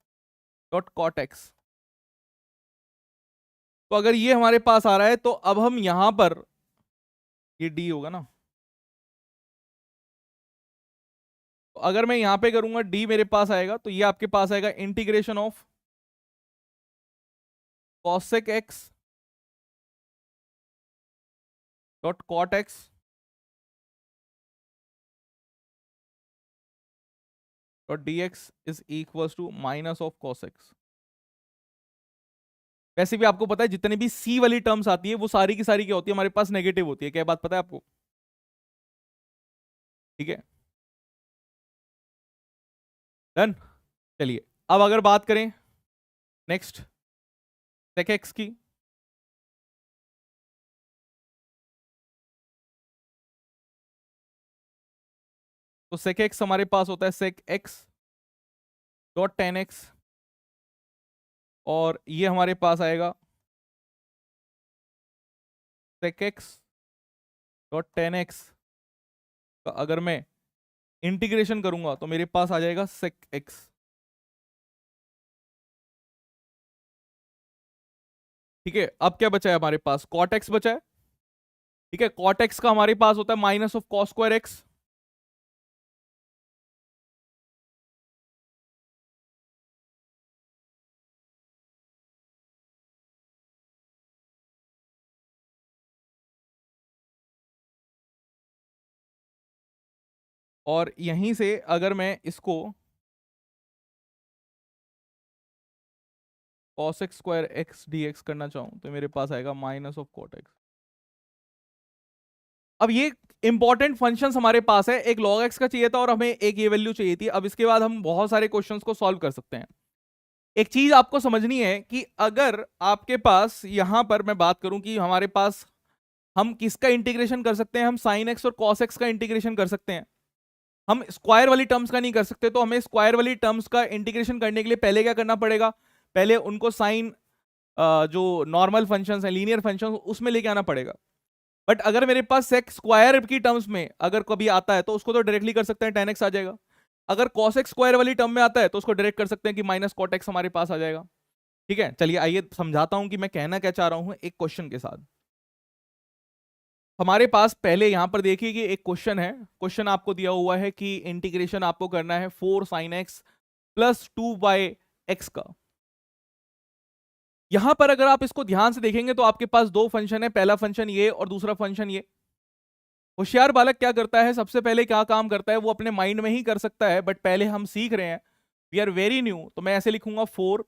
dot cot x. तो अगर ये हमारे पास आ रहा है तो अब हम यहां पर, ये d होगा ना, तो अगर मैं यहां पे करूंगा d मेरे पास आएगा, तो ये आपके पास आएगा integration of cosec x dot cot x dot d x is equal to minus of cos x. वैसे भी आपको पता है जितनी भी सी वाली टर्म्स आती है वो सारी की सारी क्या होती है, हमारे पास नेगेटिव होती है। क्या बात पता है आपको? ठीक है, डन। चलिए, अब अगर बात करें नेक्स्ट sec x की, तो sec x हमारे पास होता है sec x dot ten x, और ये हमारे पास आएगा sec x dot ten x का अगर मैं इंटीग्रेशन करूंगा तो मेरे पास आ जाएगा sec x। ठीक है, अब क्या बचा है हमारे पास, cot x बचा है। ठीक है, cot x का हमारे पास होता है minus of cos square x, और यहीं से अगर मैं इसको cos x square x d x करना चाहूं तो मेरे पास आएगा माइनस ऑफ cot x। अब ये इंपॉर्टेंट फंक्शंस हमारे पास है, एक log x का चाहिए था और हमें एक ये वैल्यू चाहिए थी। अब इसके बाद हम बहुत सारे क्वेश्चंस को सॉल्व कर सकते हैं। एक चीज आपको समझनी है कि अगर आपके पास यहां पर मैं बात करूं कि हमारे पास हम किसका इंटीग्रेशन कर सकते हैं, हम साइन एक्स और कॉस एक्स का इंटीग्रेशन कर सकते हैं, हम स्क्वायर वाली टर्म्स का नहीं कर सकते। तो हमें स्क्वायर वाली टर्म्स का इंटीग्रेशन करने के लिए पहले क्या करना पड़ेगा, पहले उनको साइन जो नॉर्मल फंक्शंस हैं, लीनियर फंक्शंस, उसमें लेके आना पड़ेगा। बट अगर मेरे पास सेक स्क्वायर की टर्म्स में अगर कभी आता है तो उसको तो डायरेक्टली कर सकते हैं, टेन एक्स आ जाएगा। अगर कॉस एक्स स्क्वायर वाली टर्म में आता है तो उसको डायरेक्ट कर सकते हैं कि माइनस कॉट एक्स हमारे पास आ जाएगा। ठीक है, चलिए आइए समझाता हूं कि मैं कहना क्या चाह रहा हूं एक क्वेश्चन के साथ। हमारे पास पहले यहां पर देखिए कि एक क्वेश्चन है, क्वेश्चन आपको दिया हुआ है कि इंटीग्रेशन आपको करना है 4 sin x प्लस 2/x का। यहां पर अगर आप इसको ध्यान से देखेंगे तो आपके पास दो फंक्शन है, पहला फंक्शन ये और दूसरा फंक्शन ये। होशियार बालक क्या करता है, सबसे पहले क्या काम करता है वो अपने माइंड में ही कर सकता है, बट पहले हम सीख रहे हैं, वी आर वेरी न्यू, तो मैं ऐसे लिखूंगा 4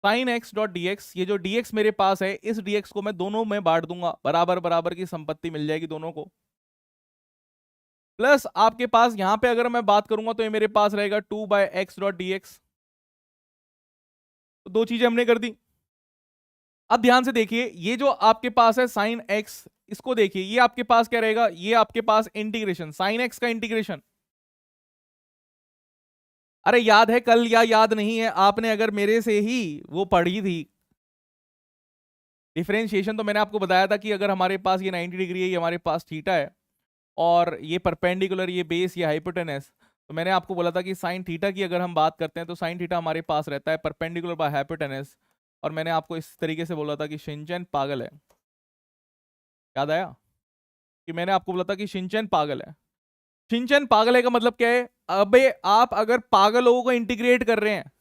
sin x डॉट dx। ये जो dx मेरे पास है, इस dx को मैं दोनों में बांट दूंगा, बराबर बराबर की संपत्ति मिल जाएगी दोनों को। प्लस आपके पास यहां पे अगर मैं बात करूंगा तो ये मेरे पास रहेगा 2/x डॉट dx। तो दो चीजें हमने कर दी। अब ध्यान से देखिए, ये जो आपके पास है साइन x, इसको देखिए, ये आपके पास क्या रहेगा, ये आपके पास इंटीग्रेशन साइन x का इंटीग्रेशन। अरे याद है कल या याद नहीं है, आपने अगर मेरे से ही वो पढ़ी थी डिफरेंशिएशन, तो मैंने आपको बताया था कि अगर हमारे पास ये 90 डिग्री है, ये हमारे पास थीटा है, और ये परपेंडिकुलर, ये बेस, ये हाइपोटेनस, तो मैंने आपको बोला था कि साइन थीटा की अगर हम बात करते हैं तो साइन थीटा हमारे पास रहता है परपेंडिकुलर बाय हाइपोटेनस। और मैंने आपको इस तरीके से बोला था कि शिनचैन पागल है, याद आया कि मैंने आपको बोला था कि शिनचैन पागल है। शिनचैन पागल है का मतलब क्या है, अबे आप अगर पागल लोगों को इंटीग्रेट कर रहे हैं,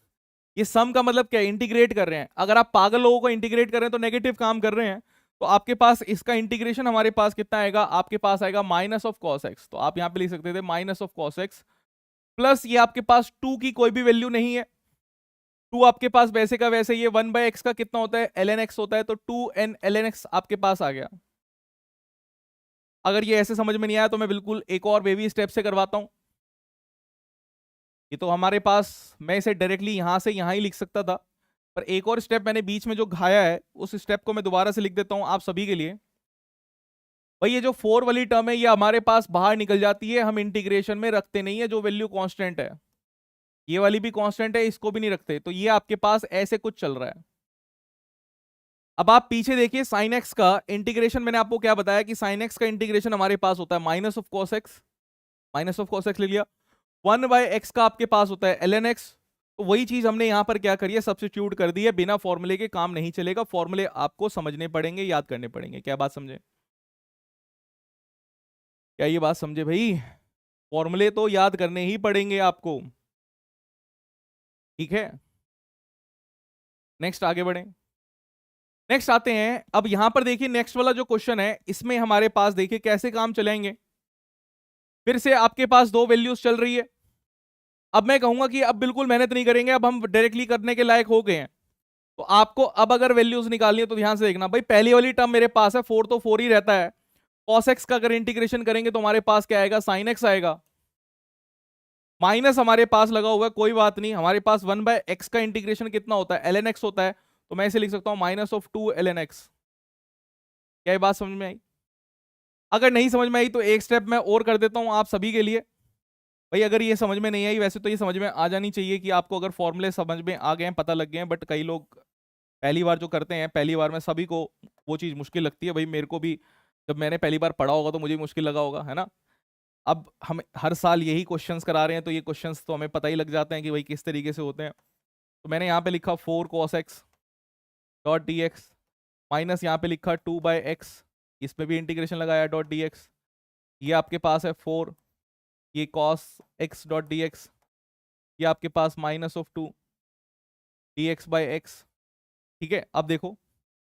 ये सम का मतलब क्या है, इंटीग्रेट कर रहे हैं, अगर आप पागल लोगों को इंटीग्रेट कर रहे हैं तो नेगेटिव काम कर रहे हैं, तो आपके पास इसका इंटीग्रेशन हमारे पास कितना आएगा, आपके पास आएगा माइनस ऑफ कॉस एक्स। तो आप यहां पे लिख सकते थे minus of cos x, plus ये आपके पास 2 की कोई भी वैल्यू नहीं है, 2 आपके पास वैसे का वैसे, ये 1/x का कितना होता है, ln x होता है, तो 2n ln x आपके पास आ गया। अगर ये ऐसे समझ में नहीं आया तो मैं बिल्कुल एक और बेबी स्टेप से करवाता हूं। ये तो हमारे पास, मैं इसे डायरेक्टली यहां से यहां ही लिख सकता था, पर एक और स्टेप मैंने बीच में जो घाया है, उस स्टेप को मैं दोबारा से लिख देता हूं आप सभी के लिए। भाई ये जो 4 वाली टर्म है ये हमारे पास बाहर निकल जाती है, हम इंटीग्रेशन में रखते नहीं है, जो वैल्यू कांस्टेंट है, ये वाली भी कांस्टेंट है, इसको भी नहीं रखते, तो ये आपके पास ऐसे कुछ चल रहा है। अब आप पीछे देखिए, साइन एक्स का इंटीग्रेशन मैंने आपको क्या बताया कि साइन एक्स का इंटीग्रेशन हमारे पास होता है minus of cos x, minus of cos x ले लिया, 1/x का आपके पास होता है ln x। तो वही चीज हमने यहां पर क्या करी है, सब्स्टिट्यूट कर दी है, बिना फॉर्मूले के काम नहीं चलेगा, फॉर्मूले आपको समझने पड़ेंगे, याद करने पड़ेंगे। क्या बात समझे, क्या ये बात समझे भाई, फॉर्मूले तो याद करने ही पड़ेंगे आपको। ठीक है, नेक्स्ट आगे बढ़े, नेक्स्ट आते हैं। अब यहां पर देखिए नेक्स्ट वाला जो क्वेश्चन है, इसमें हमारे पास देखिए कैसे काम चलेंगे। फिर से आपके पास दो वैल्यूज चल रही है। अब मैं कहूंगा कि अब बिल्कुल मेहनत नहीं करेंगे, अब हम डायरेक्टली करने के लायक हो गए हैं, तो आपको अब अगर वैल्यूज निकालनी है तो ध्यान से देखना। भाई पहली वाली टर्म मेरे पास है 4, तो 4 ही रहता है। cos x का अगर इंटीग्रेशन करेंगे तो हमारे पास क्या आएगा, sin x आएगा। माइनस हमारे पास लगा हुआ है, कोई बात नहीं, हमारे पास 1/x का इंटीग्रेशन कितना होता है, ln x होता है, तो मैं इसे लिख सकता हूं -2 ln x। क्या ये बात समझ में आई? अगर नहीं समझ में आई तो एक स्टेप मैं और कर देता हूं आप सभी के लिए। भाई अगर ये समझ में नहीं आई, वैसे तो ये समझ में आ जानी चाहिए कि आपको अगर फॉर्मूले समझ में आ गए हैं, पता लग गए हैं, बट कई लोग पहली बार जो करते हैं, पहली बार में सभी को वो चीज़ मुश्किल लगती है। भाई मेरे को भी जब मैंने पहली बार पढ़ा होगा तो मुझे भी मुश्किल लगा होगा, है ना। अब हम हर साल यही क्वेश्चंस करा रहे हैं, तो ये क्वेश्चंस तो हमें पता ही लग जाते हैं कि भाई किस तरीके से होते हैं। तो मैंने यहाँ पे लिखा 4 cos x dot d x, minus यहाँ पे लिखा 2/x, इसमें भी इंटीग्रेशन लगाया डॉट डी एक्स। ये आपके पास है 4, ये cos x dot d x, ये आपके पास -2 dx/x। ठीक है, अब देखो,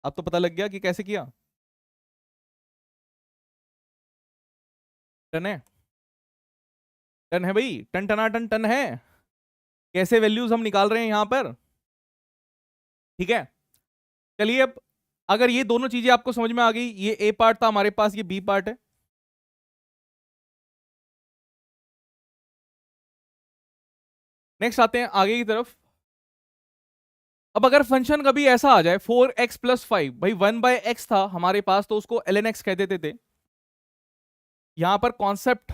अब तो पता लग गया कि कैसे किया। टन है, टन है भाई, टन टना टन टन है। कैसे वैल्यूज हम निकाल रहे हैं यहां पर, ठीक है। चलिए अब, अगर ये दोनों चीजें आपको समझ में आ गई, ये ए पार्ट था हमारे पास, ये बी पार्ट है। नेक्स्ट आते हैं आगे की तरफ। अब अगर फंक्शन कभी ऐसा आ जाए 4x+5, भाई 1/x था हमारे पास तो उसको ln x कह देते थे। यहां पर कॉन्सेप्ट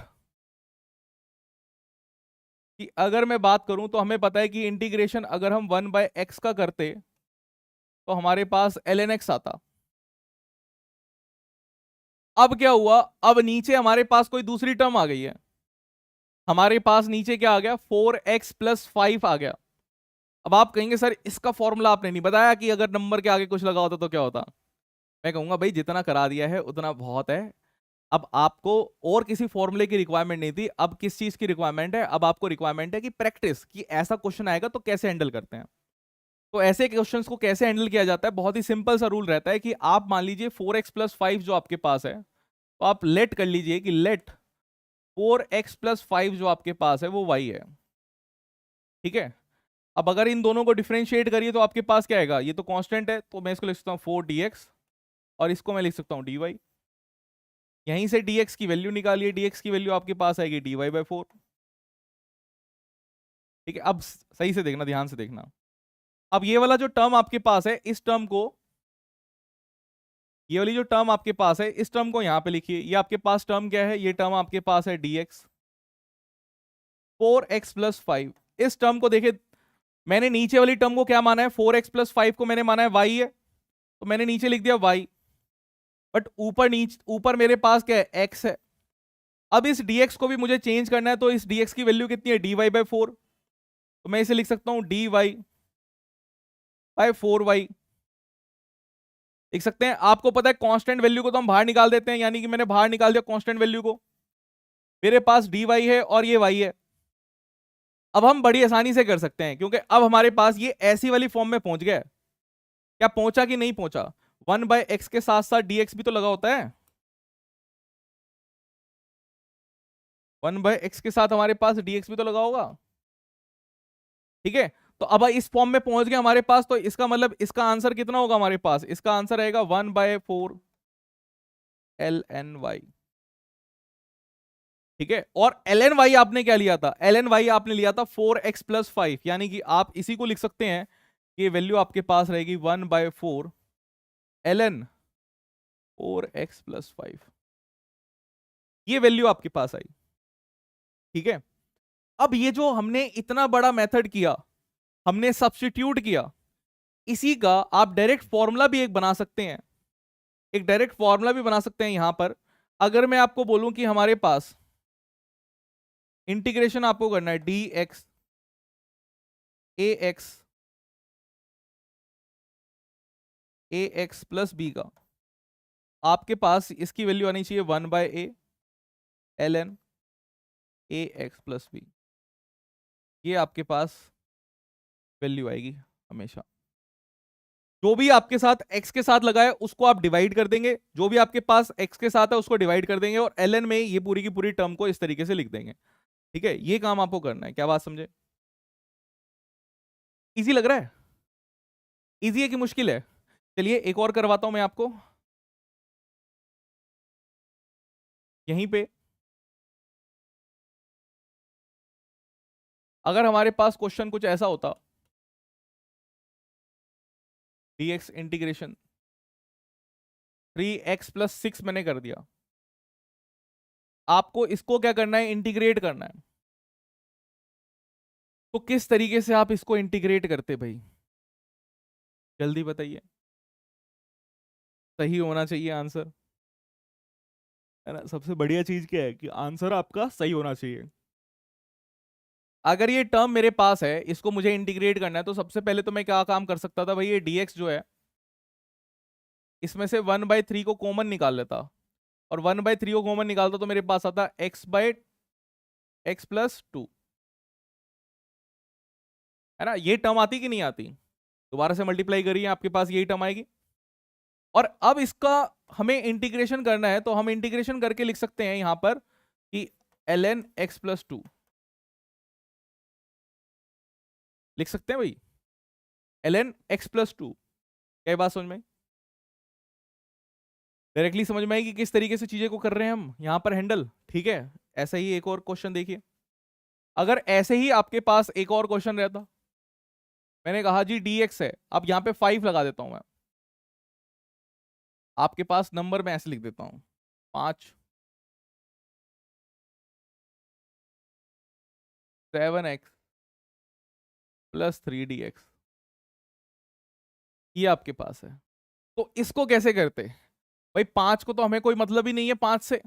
कि अगर मैं बात करूं तो हमें पता है कि इंटीग्रेशन अगर हम 1/x का करते तो हमारे पास ln x आता। अब क्या हुआ, अब नीचे हमारे पास कोई दूसरी टर्म आ गई है, हमारे पास नीचे क्या आ गया, 4x+5 आ गया। अब आप कहेंगे सर इसका फॉर्मूला आपने नहीं बताया कि अगर नंबर के आगे कुछ लगा होता तो क्या होता। मैं कहूंगा भाई जितना करा दिया है उतना बहुत है। अब आपको और किसी फॉर्मूले की रिक्वायरमेंट नहीं थी, अब किस चीज की रिक्वायरमेंट है, अब आपको रिक्वायरमेंट है कि प्रैक्टिस, कि ऐसा क्वेश्चन आएगा तो कैसे हैंडल करते हैं। तो ऐसे क्वेश्चंस को कैसे हैंडल किया जाता है, बहुत ही सिंपल सा रूल रहता है कि आप मान लीजिए 4x+5 जो आपके पास है, तो आप लेट कर लीजिए कि लेट 4x+5 जो आपके पास है वो y है, ठीक है। अब अगर इन दोनों को डिफरेंशिएट करिए तो आपके पास क्या आएगा, ये तो कांस्टेंट है तो मैं इसको लिख सकता हूँ 4dx, और इसको मैं लिख सकता हूँ dy। यहीं से dx की वैल्यू निकालिए, dx की वैल्यू आपके पास आएगी dy/4। ठीक है, अब सही से देखना, ध्यान से देखना। अब ये वाला जो टर्म आपके पास है, इस टर्म को, ये वाली जो टर्म आपके पास है इस टर्म को यहां पे लिखिए। ये आपके पास टर्म क्या है, ये टर्म आपके पास है dx। 4x+5, इस टर्म को देखिए, मैंने नीचे वाली टर्म को क्या माना है, 4x+5 को मैंने माना है y है, तो मैंने नीचे लिख दिया y। बट ऊपर मेरे पास क्या है, x है। अब इस dx को भी मुझे चेंज करना है, तो इस dx की वैल्यू कितनी है, dy/4, तो मैं इसे लिख सकता हूं dy/4y। लिख सकते हैं, आपको पता है कांस्टेंट वैल्यू को तो हम बाहर निकाल देते हैं, यानी कि मैंने बाहर निकाल दिया कांस्टेंट वैल्यू को, मेरे पास dy है और ये y है। अब हम बड़ी आसानी से कर सकते हैं, क्योंकि अब हमारे पास ये ऐसी वाली फॉर्म में पहुंच गया है। क्या पहुंचा कि नहीं पहुंचा, 1/x के साथ साथ dx भी तो लगा होता है, 1/x के साथ हमारे पास dx भी तो लगा होगा, ठीक है। तो अब इस फॉर्म में पहुंच गए हमारे पास, तो इसका मतलब इसका आंसर कितना होगा हमारे पास, इसका आंसर आएगा 1/4 ln y। ठीक है, और ln y आपने क्या लिया था, ln y आपने लिया था 4x+5, यानी कि आप इसी को लिख सकते हैं कि वैल्यू आपके पास रहेगी 1/4 ln 4x+5, ये वैल्यू आपके पास आई, ठीक है। अब ये जो हमने इतना बड़ा मेथड किया, हमने सब्स्टिट्यूट किया, इसी का आप डायरेक्ट फॉर्मूला भी एक बना सकते हैं, एक डायरेक्ट फॉर्मूला भी बना सकते हैं यहां पर। अगर मैं आपको बोलूं कि हमारे पास इंटीग्रेशन आपको करना है dx ax प्लस बी का, आपके पास इसकी वैल्यू आनी चाहिए 1/a ln ax+b, ये आपके पास वैल्यू आएगी हमेशा। जो भी आपके साथ x के साथ लगा है उसको आप डिवाइड कर देंगे, जो भी आपके पास x के साथ है उसको डिवाइड कर देंगे, और ln में ये पूरी की पूरी टर्म को इस तरीके से लिख देंगे। ठीक है, ये काम आपको करना है, क्या बात समझे, इजी लग रहा है, इजी है कि मुश्किल है। चलिए एक और करवाता हूं मैं आपको यहीं पे। अगर हमारे पास क्वेश्चन कुछ ऐसा होता, dx इंटीग्रेशन 3x+6 मैंने कर दिया, आपको इसको क्या करना है, इंटीग्रेट करना है। तो किस तरीके से आप इसको इंटीग्रेट करते भाई, जल्दी बताइए। सही होना चाहिए आंसर, है ना। सबसे बढ़िया चीज क्या है कि आंसर आपका सही होना चाहिए। अगर ये टर्म मेरे पास है, इसको मुझे इंटीग्रेट करना है, तो सबसे पहले तो मैं क्या काम कर सकता था भाई, ये dx जो है इसमें से 1/3 को कॉमन निकाल लेता, और 1/3 को कॉमन निकालता तो मेरे पास आता x/x+2, है ना। ये टर्म आती कि नहीं आती, दोबारा से मल्टीप्लाई करिए, आपके पास यही टर्म आएगी। और अब इसका हमें इंटीग्रेशन करना है, तो हम इंटीग्रेशन करके लिख सकते हैं यहां पर कि ln x+2 लिख सकते हैं भाई, ln x+2। क्या बात समझ में आई? डायरेक्टली समझ में आई कि किस तरीके से चीजें को कर रहे हैं हम यहां पर हैंडल, ठीक है। ऐसा ही एक और क्वेश्चन देखिए, अगर ऐसे ही आपके पास एक और क्वेश्चन रहता, मैंने कहा जी dx है, अब यहां पे 5 लगा देता हूं मैं, आपके पास नंबर में ऐसे लिख देता हूं 5 7x+3dx, ये आपके पास है। तो इसको कैसे करते भाई, 5 को तो हमें कोई मतलब ही नहीं है 5 से,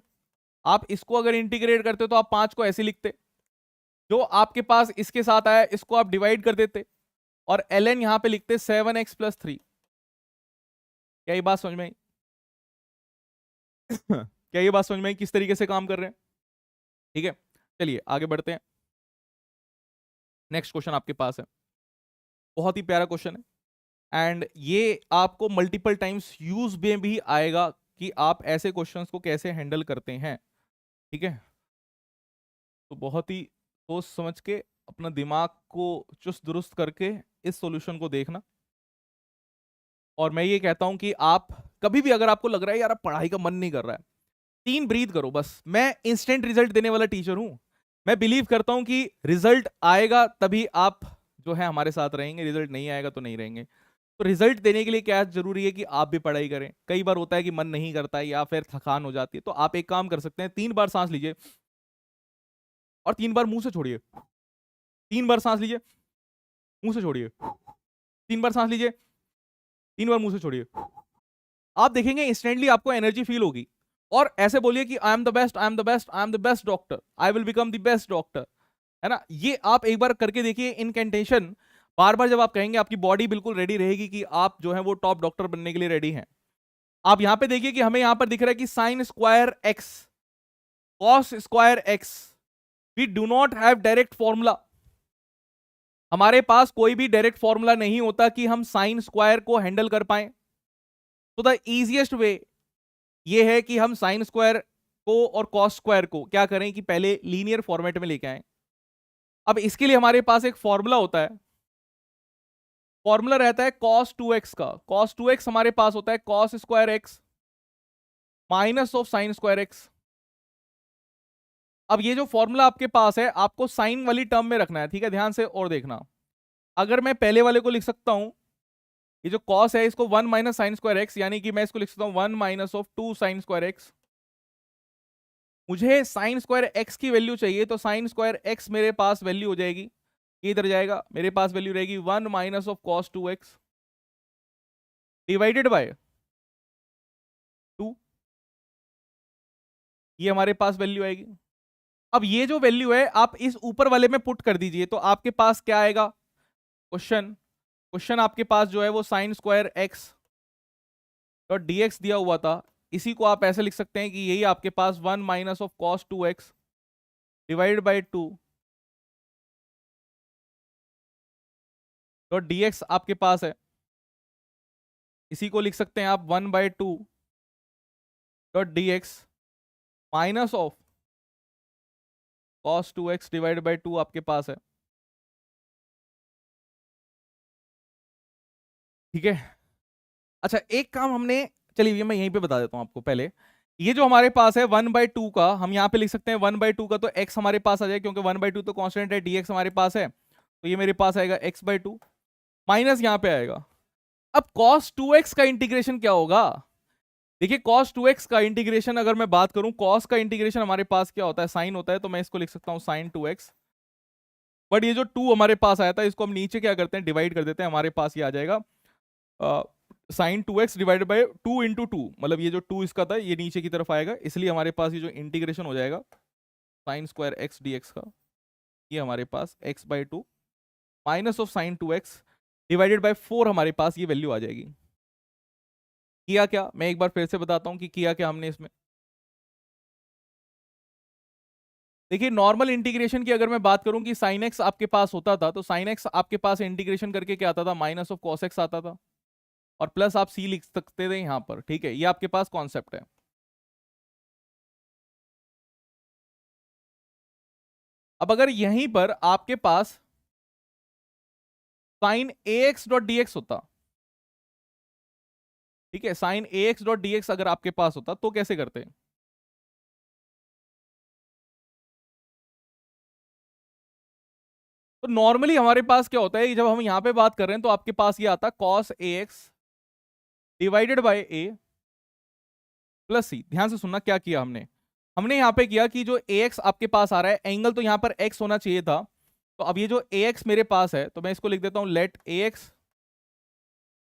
आप इसको अगर इंटीग्रेट करते तो आप 5 को ऐसे लिखते, जो आपके पास इसके साथ आया इसको आप डिवाइड कर देते, और ln यहां पे लिखते 7x+3। क्या ये बात समझ में आई? क्या ये बात समझ में आई किस तरीके से काम कर रहे हैं, ठीक है। चलिए आगे बढ़ते हैं, नेक्स्ट क्वेश्चन आपके पास है, बहुत ही प्यारा क्वेश्चन है, एंड ये आपको मल्टीपल टाइम्स यूज में भी आएगा कि आप ऐसे क्वेश्चंस को कैसे हैंडल करते हैं, ठीक है। तो बहुत ही सोच समझ के अपना दिमाग को चुस्त दुरुस्त करके इस सॉल्यूशन को देखना। और मैं ये कहता हूं कि आप कभी भी अगर आपको लग रहा है यार अब पढ़ाई का मन नहीं कर रहा है, 3 ब्रीथ करो बस। मैं इंस्टेंट रिजल्ट देने वाला टीचर हूं, मैं बिलीव करता हूं कि रिजल्ट आएगा तभी आप जो है हमारे साथ रहेंगे, रिजल्ट नहीं आएगा तो नहीं रहेंगे। तो रिजल्ट देने के लिए क्या जरूरी है कि आप भी पढ़ाई करें। कई बार होता है कि मन नहीं करता है या फिर थकान हो जाती है, तो आप एक काम कर सकते हैं, 3 बार सांस लीजिए और 3 बार मुंह से छोड़िए। 3 बार सांस लीजिए, मुंह से छोड़िए, 3 बार सांस लीजिए, 3 बार मुंह से छोड़िए। आप देखेंगे इंस्टेंटली आपको एनर्जी फील होगी। और ऐसे बोलिए कि I am the best, I am the best, I am the best doctor, I will become the best doctor, है ना। ये आप एक बार करके देखिए इनकेंटेशन, बार बार जब आप कहेंगे आपकी बॉडी बिल्कुल रेडी रहेगी कि आप जो है वो टॉप डॉक्टर बनने के लिए रेडी हैं। आप यहां पे देखिए कि हमें यहां पर दिख रहा है कि sine square x cos square x, we do not have direct formula. हमारे पास कोई भी डायरेक्ट फॉर्मूला नहीं होता कि हम साइन स्क्वायर को हैंडल कर पाए। तो द इजिएस्ट वे ये है कि हम साइन स्क्वायर को और कॉस स्क्वायर को क्या करें कि पहले लीनियर फॉर्मेट में लेके आए। अब इसके लिए हमारे पास एक फॉर्मूला होता है, फॉर्मूला रहता है cos 2x का। cos 2x हमारे पास होता है cos square x minus of sine square x. अब ये जो फॉर्मूला आपके पास है आपको साइन वाली टर्म में रखना है, ठीक है, ध्यान से और देखना। अगर मैं पहले वाले को लिख सकता हूं, ये जो cos है इसको 1 माइनस साइन स्क्वायर एक्स, यानी कि मैं इसको लिख सकता हूं 1 minus of 2 sign square x. मुझे साइन स्क्वायर एक्स की वैल्यू चाहिए, तो साइन स्क्वायर एक्स मेरे पास वैल्यू हो जाएगी, ये इधर जाएगा, मेरे पास वैल्यू रहेगी 1 minus of cos 2x divided by 2, ये हमारे पास वैल्यू आएगी। अब ये जो वैल्यू है आप इस ऊपर वाले में पुट कर दीजिए, तो आपके पास क्या आएगा, क्वेश्चन क्वेश्चन आपके पास जो है वो sign square x dot d x दिया हुआ था, इसी को आप ऐसे लिख सकते हैं कि यही आपके पास 1 minus of cos 2x divide by 2 dot d x आपके पास है, इसी को लिख सकते हैं आप 1/2 dot d x minus of cos 2x divide by 2 आपके पास है, ठीक है। अच्छा एक काम हमने, चलिए ये मैं यहीं पे बता देता हूं आपको पहले, ये जो हमारे पास है 1/2 का, हम यहाँ पे लिख सकते हैं 1/2 का, तो x हमारे पास आ जाए क्योंकि 1/2 तो कांस्टेंट है, dx हमारे पास है, तो ये मेरे पास आएगा x/2 माइनस यहाँ पे आएगा। अब cos 2x का इंटीग्रेशन क्या होगा? देखिए cos 2x का इंटीग्रेशन अगर मैं बात करूं, cos का इंटीग्रेशन हमारे पास क्या होता है, साइन होता है, तो मैं इसको लिख सकता हूं sin 2x। बट ये जो 2 हमारे पास आया था, इसको हम नीचे क्या करते हैं, डिवाइड कर देते हैं, हमारे पास ये आ जाएगा साइन 2x डिवाइडेड बाई 2 × 2, मतलब ये जो 2 इसका था ये नीचे की तरफ आएगा, इसलिए हमारे पास ये जो इंटीग्रेशन हो जाएगा sign square x d x का, ये हमारे पास x/2 minus of sign 2x divided by 4 हमारे पास ये वैल्यू आ जाएगी। किया क्या, मैं एक बार फिर से बताता हूं कि किया क्या हमने इसमें। देखिए नॉर्मल इंटीग्रेशन की अगर मैं बात करूं कि साइन एक्स आपके पास होता था, तो साइन एक्स आपके पास इंटीग्रेशन करके क्या आता था, माइनस ऑफ कॉस एक्स आता था, और प्लस आप सी लिख सकते थे यहां पर, ठीक है, ये आपके पास कॉन्सेप्ट है। अब अगर यहीं पर आपके पास साइन ए एक्स डॉट डी एक्स होता, ठीक है, साइन ए एक्स डॉट डी एक्स अगर आपके पास होता तो कैसे करते? तो नॉर्मली हमारे पास क्या होता है कि जब हम यहां पे बात कर रहे हैं तो आपके पास ये आता cos A X divided by A plus C. ध्यान से सुनना क्या किया हमने, हमने यहां पे किया कि जो ए एक्स आपके पास आ रहा है, एंगल तो यहां पर एक्स होना चाहिए था, तो अब ये जो ए एक्स मेरे पास है, तो मैं इसको लिख देता हूं let a x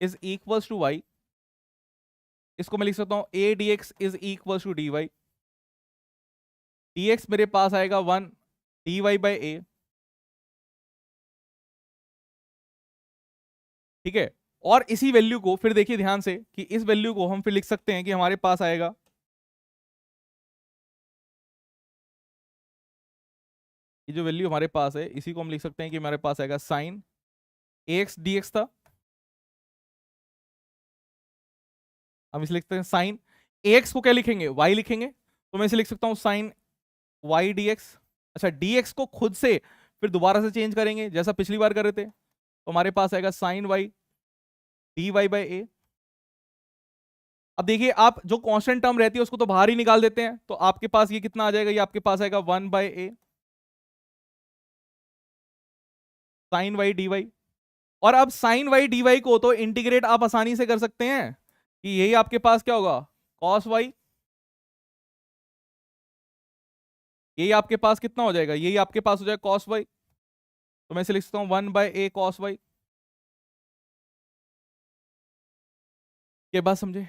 is equals to y, इसको मैं लिख सकता हूं a d x is equals to d y, d x मेरे पास आएगा 1 डी वाई बाई ए, ठीक है। और इसी वैल्यू को फिर देखिए ध्यान से कि इस वैल्यू को हम फिर लिख सकते हैं कि हमारे पास आएगा, ये जो वैल्यू हमारे पास है इसी को हम लिख सकते हैं कि हमारे पास आएगा साइन ए एक्स डी एक्स था, हम इसे लिखते हैं साइन ए एक्स को क्या लिखेंगे, वाई लिखेंगे, तो मैं इसे लिख सकता हूं साइन वाई डी एक्स। अच्छा, डी एक्स को खुद से फिर दोबारा से चेंज करेंगे जैसा पिछली बार कर रहे थे, तो हमारे पास आएगा sine Y D Y by A. अब देखिए आप जो कांस्टेंट टर्म रहती है उसको तो बाहर ही निकाल देते हैं, तो आपके पास ये कितना आ जाएगा, ये आपके पास आएगा 1/a sign Y D Y. और अब साइन वाई डी वाई को तो इंटीग्रेट आप आसानी से कर सकते हैं कि यही आपके पास क्या होगा, कॉस वाई, यही आपके पास कितना हो जाएगा, यही आपके पास हो जाएगा कॉस वाई, तो मैं इसे लिख सकता हूं 1/a कॉस वाई। ये बात समझे?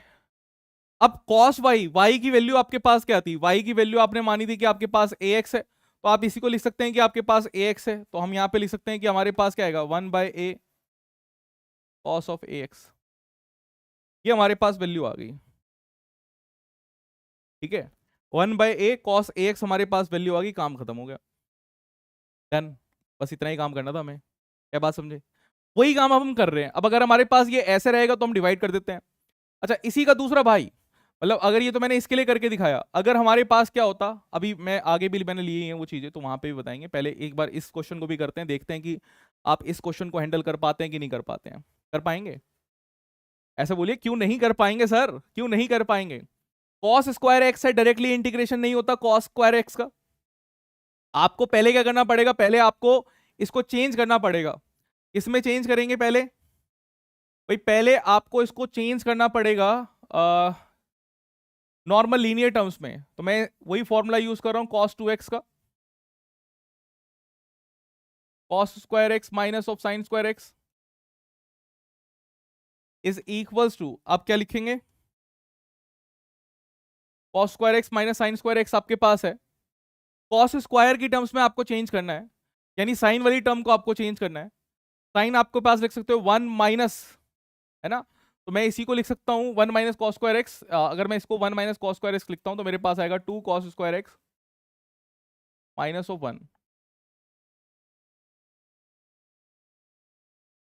अब cos y, y की वैल्यू आपके पास क्या थी, y की वैल्यू आपने मानी थी कि आपके पास ax है, तो आप इसी को लिख सकते हैं कि आपके पास ax है, तो हम यहां पे लिख सकते हैं कि हमारे पास क्या आएगा 1/a cos ऑफ ax, ये हमारे पास वैल्यू आ गई, ठीक है। 1/a cos ax हमारे पास वैल्यू आ गई, काम खत्म हो गया, डन। बस इतना ही काम करना था हमें, क्या बात समझे? वही काम अब हम कर रहे हैं। अब अगर हमारे पास ये ऐसे रहेगा तो हम डिवाइड कर देते हैं। अच्छा, इसी का दूसरा भाई, मतलब अगर ये तो मैंने इसके लिए करके दिखाया, अगर हमारे पास क्या होता, अभी मैं आगे भी मैंने लिए हैं वो चीजें, तो वहां पे भी बताएंगे, पहले एक बार इस क्वेश्चन को भी करते हैं, देखते हैं कि आप इस क्वेश्चन को हैंडल कर पाते हैं कि नहीं कर पाते हैं। कर पाएंगे? ऐसे बोलिए, क्यों नहीं कर पाएंगे सर, क्यों नहीं कर पाएंगे? कॉस स्क्वायर एक्स से डायरेक्टली इंटीग्रेशन नहीं होता कॉस स्क्वायर एक्स का, आपको पहले क्या करना पड़ेगा, पहले आपको इसको चेंज करना पड़ेगा। इसमें चेंज करेंगे पहले, भाई पहले आपको इसको चेंज करना पड़ेगा नॉर्मल लीनियर टर्म्स में, तो मैं वही फॉर्मूला यूज कर रहा हूं cos 2x का, cos square x minus of sine square x is equals to, आप क्या लिखेंगे, cos square x minus sine square x आपके पास है, cos स्क्वायर की टर्म्स में आपको चेंज करना है, यानी साइन वाली टर्म को आपको चेंज करना है। साइन आपके पास लिख सकते हो 1 माइनस, है ना, तो मैं इसी को लिख सकता हूं 1 माइनस कॉस स्क्वायर एक्स, अगर मैं इसको 1 माइनस कॉस स्क्वायर एक्स लिखता हूं तो मेरे पास आएगा 2 cos square x minus of 1।